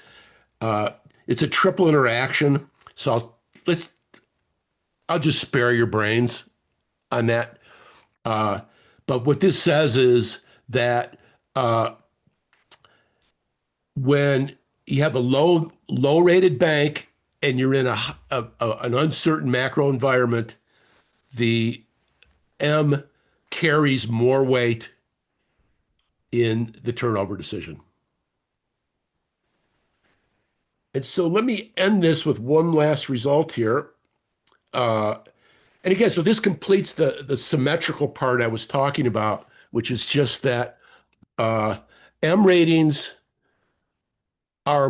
It's a triple interaction. So I'll just spare your brains on that. But what this says is that when you have a low rated bank and you're in an uncertain macro environment, the M carries more weight in the turnover decision. And so let me end this with one last result here. And again, so this completes the symmetrical part I was talking about, which is just that M ratings are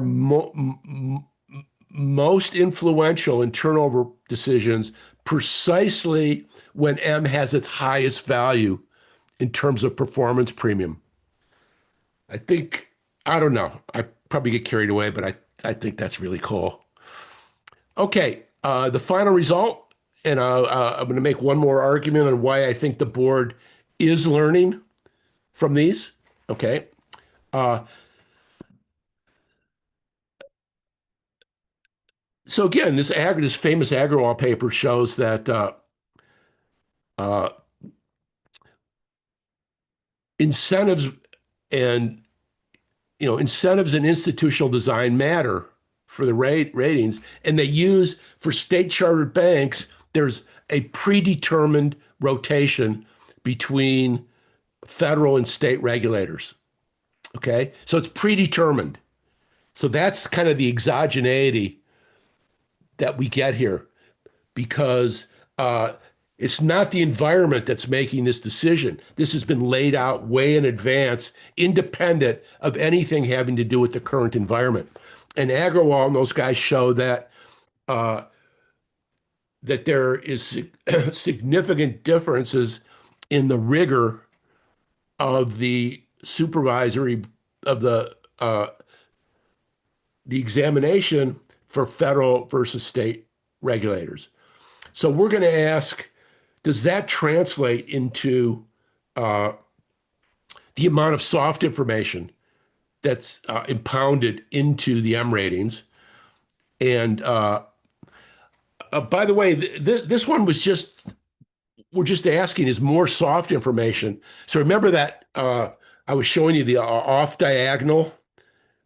most influential in turnover decisions precisely when M has its highest value in terms of performance premium. I don't know, I probably get carried away, but I think that's really cool. Okay, the final result, and I'm going to make one more argument on why I think the board is learning from these. Okay. So again, this famous Agrawal paper shows that incentives and institutional design matter for the ratings, and they use for state chartered banks. There's a predetermined rotation between federal and state regulators. Okay, so it's predetermined. So that's kind of the exogeneity that we get here, because it's not the environment that's making this decision. This has been laid out way in advance, independent of anything having to do with the current environment. And Agrawal and those guys show that that there is significant differences in the rigor of the supervisory of the examination for federal versus state regulators. So we're going to ask, does that translate into the amount of soft information that's impounded into the M ratings? And by the way, this one was we're just asking is more soft information. So remember that I was showing you the off diagonal,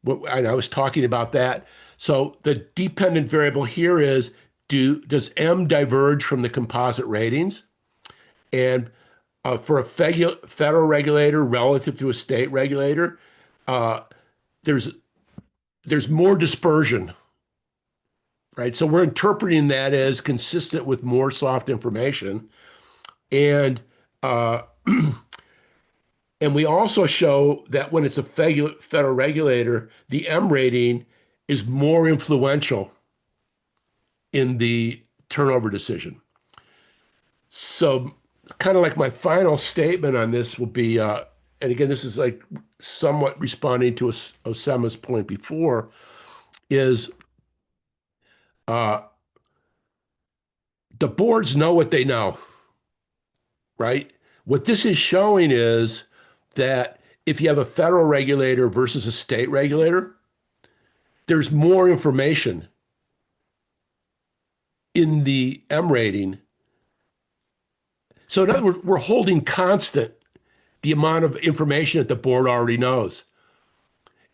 and I was talking about that. So the dependent variable here is, does M diverge from the composite ratings? And for a federal regulator relative to a state regulator, there's more dispersion, right? So we're interpreting that as consistent with more soft information. And and we also show that when it's a federal regulator, the M rating is more influential in the turnover decision. So kind of like my final statement on this will be, and again, this is like somewhat responding to Osama's point before, is the boards know what they know, right? What this is showing is that if you have a federal regulator versus a state regulator, there's more information in the M rating. So in other words, we're holding constant the amount of information that the board already knows.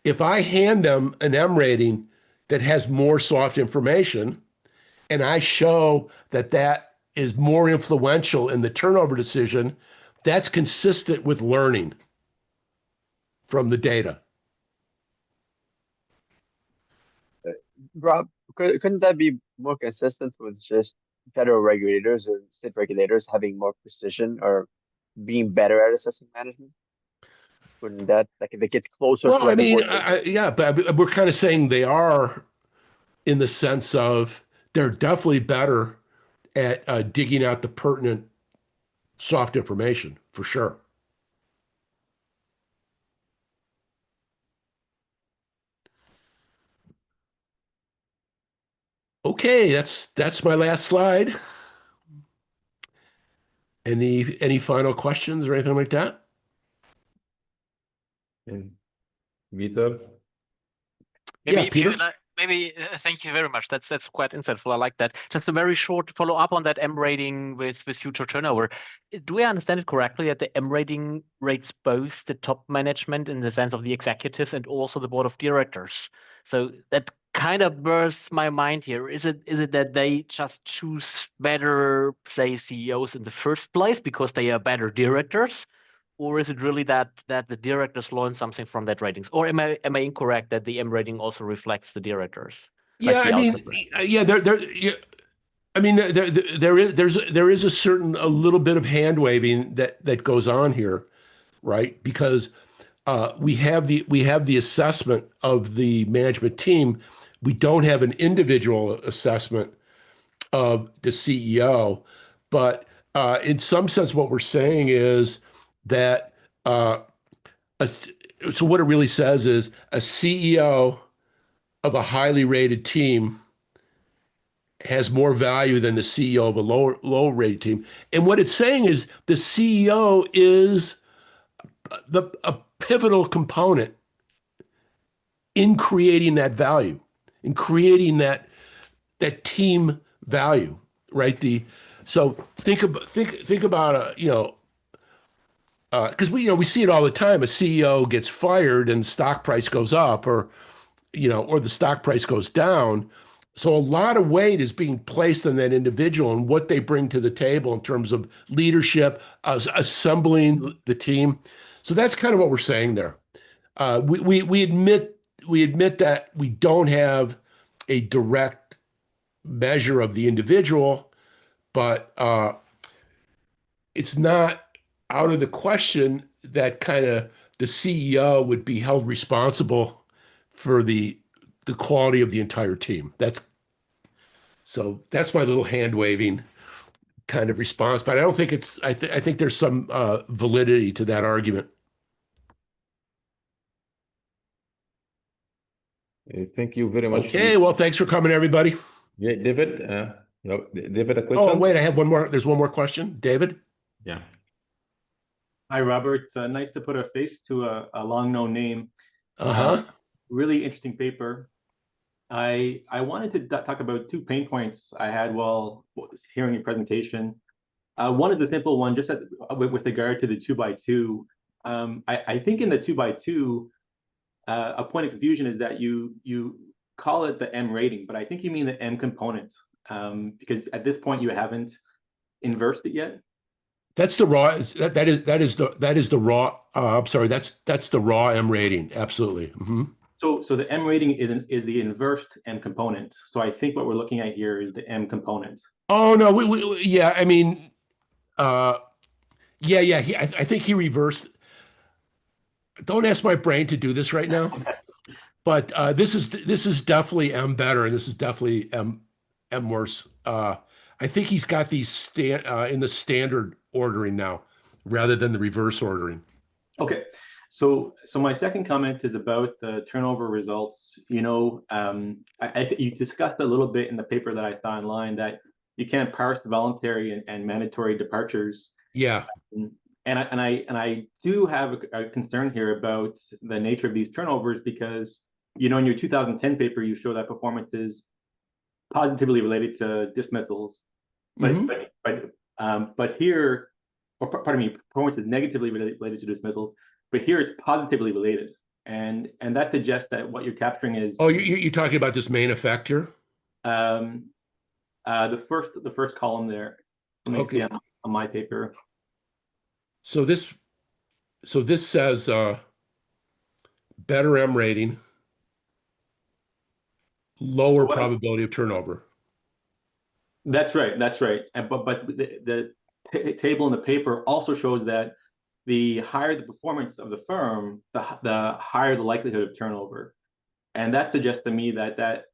If I hand them an M rating that has more soft information, and I show that is more influential in the turnover decision, that's consistent with learning from the data. Rob, couldn't that be more consistent with just federal regulators or state regulators having more precision or being better at assessing management? Wouldn't that, like, if they get closer to Well, I what the mean, board does? yeah, but we're kind of saying they are in the sense of they're definitely better at digging out the pertinent soft information for sure. Okay, that's my last slide. Any final questions or anything like that? Peter? Maybe Yeah, if you Peter? like, maybe thank you very much. That's quite insightful. I like that. Just a very short follow up on that M rating with future turnover. Do I understand it correctly that the M rating rates both the top management in the sense of the executives and also the board of directors? So that kind of bursts my mind here. Is it that they just choose better, say, CEOs in the first place because they are better directors? Or is it really that the directors learn something from that ratings? Or am I incorrect that the M rating also reflects the directors, like Yeah, the I mean, output? yeah, yeah, I mean, there is a certain a little bit of hand waving that goes on here, right? Because we have the assessment of the management team. We don't have an individual assessment of the CEO, but in some sense, what we're saying is that so what it really says is a CEO of a highly rated team has more value than the CEO of a low rated team. And what it's saying is the CEO is a pivotal component in creating that value, in creating that team value, right? So think about because we see it all the time. A CEO gets fired and stock price goes up, or the stock price goes down. So a lot of weight is being placed on that individual and what they bring to the table in terms of leadership, assembling the team. So that's kind of what we're saying there. We admit that we don't have a direct measure of the individual, but it's not out of the question that kind of the CEO would be held responsible for the quality of the entire team. That's my little hand waving kind of response, but I don't think it's. I think there's some validity to that argument. Thank you very much. Okay, well, thanks for coming, everybody. Yeah, David, David, a Oh, question? wait, I have one more. There's one more question, David. Yeah. Hi, Robert. Nice to put a face to a long known name. Really interesting paper. I wanted to talk about 2 pain points I had while hearing your presentation. One is the simple one, just with regard to the 2x2. I think in the 2x2, a point of confusion is that you call it the M rating, but I think you mean the M component, because at this point you haven't inversed it yet. That's the raw. That is the raw. I'm sorry. That's the raw M rating. Absolutely. Mm-hmm. So the M rating is the inversed M component. So I think what we're looking at here is the M component. Oh no, yeah. I mean, yeah. I think he reversed. Don't ask my brain to do this right now, but this is definitely M better, and this is definitely M worse. I think he's got these in the standard ordering now, rather than the reverse ordering. Okay. So my second comment is about the turnover results. You discussed a little bit in the paper that I saw online that you can't parse voluntary and mandatory departures. Yeah. And I do have a concern here about the nature of these turnovers because, in your 2010 paper, you show that performance is positively related to dismissals, but here, or pardon me, performance is negatively related to dismissals. But here it's positively related, and that suggests that what you're capturing is. Oh, you're talking about this main effect here? The first column there. Let me see Okay. on my paper. So this says better M rating, lower probability of turnover. That's right. That's right. But the table in the paper also shows that the higher the performance of the firm, the higher the likelihood of turnover. And that suggests to me that that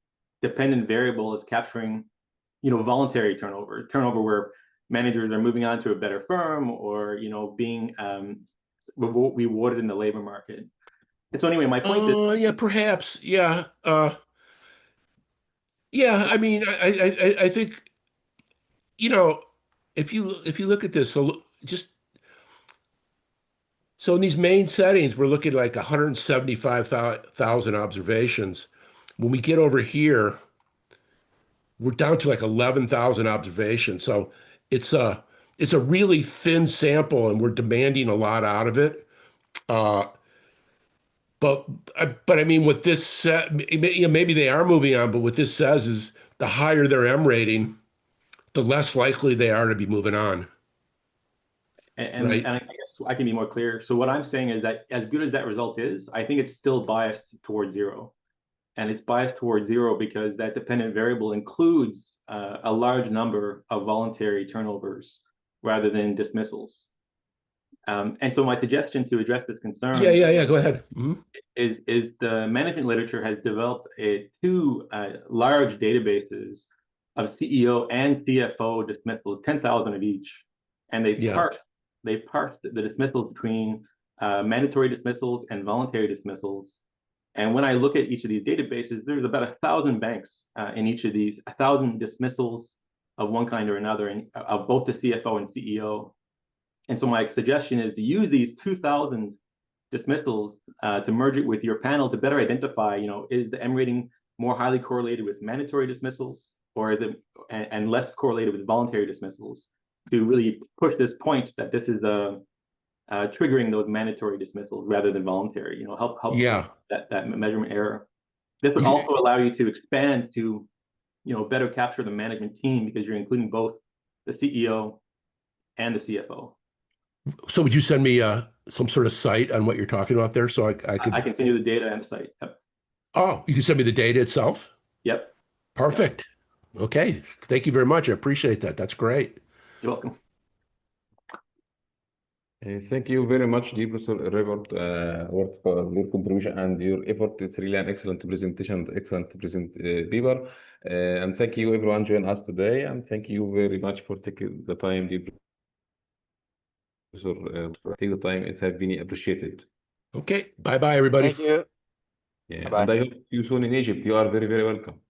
dependent variable is capturing, voluntary turnover where managers are moving on to a better firm or, being rewarded in the labor market. And so anyway, my point is, Yeah, perhaps. Yeah. Yeah, I mean, I think, if you look at this, so in these main settings, we're looking at like 175,000 observations. When we get over here, we're down to like 11,000 observations. So it's a really thin sample, and we're demanding a lot out of it. But I mean, what this maybe they are moving on, but what this says is the higher their M rating, the less likely they are to be moving on. and I guess I can be more clear. So what I'm saying is that as good as that result is, I think it's still biased towards zero. And it's biased towards zero because that dependent variable includes a large number of voluntary turnovers rather than dismissals. And so my suggestion to address this concern Go ahead. is the management literature has developed two large databases of CEO and CFO dismissals, 10,000 of each. And they've parsed the dismissals between mandatory dismissals and voluntary dismissals. And when I look at each of these databases, there's about 1,000 banks in each of these, 1,000 dismissals of one kind or another, of both the CFO and CEO. And so my suggestion is to use these 2,000 dismissals to merge it with your panel to better identify, is the M rating more highly correlated with mandatory dismissals, or is it and less correlated with voluntary dismissals, to really push this point that this is triggering those mandatory dismissals rather than voluntary, help that measurement error. This would also allow you to expand to, better capture the management team because you're including both the CEO and the CFO. So would you send me some sort of site on what you're talking about there, so I can send you the data and the site. Yep. Oh, you can send me the data itself? Yep. Perfect. Yep. Okay. Thank you very much. I appreciate that. That's great. You're welcome. Thank you very much, dear Professor Robert, for your contribution and your effort. It's really an excellent presentation, excellent paper. And thank you, everyone, joining us today. And thank you very much for taking the time, dear Professor. Take the time. It has been appreciated. Okay. Bye-bye, everybody. Thank you. Yeah. Bye-bye. And I hope you soon in Egypt. You are very, very welcome.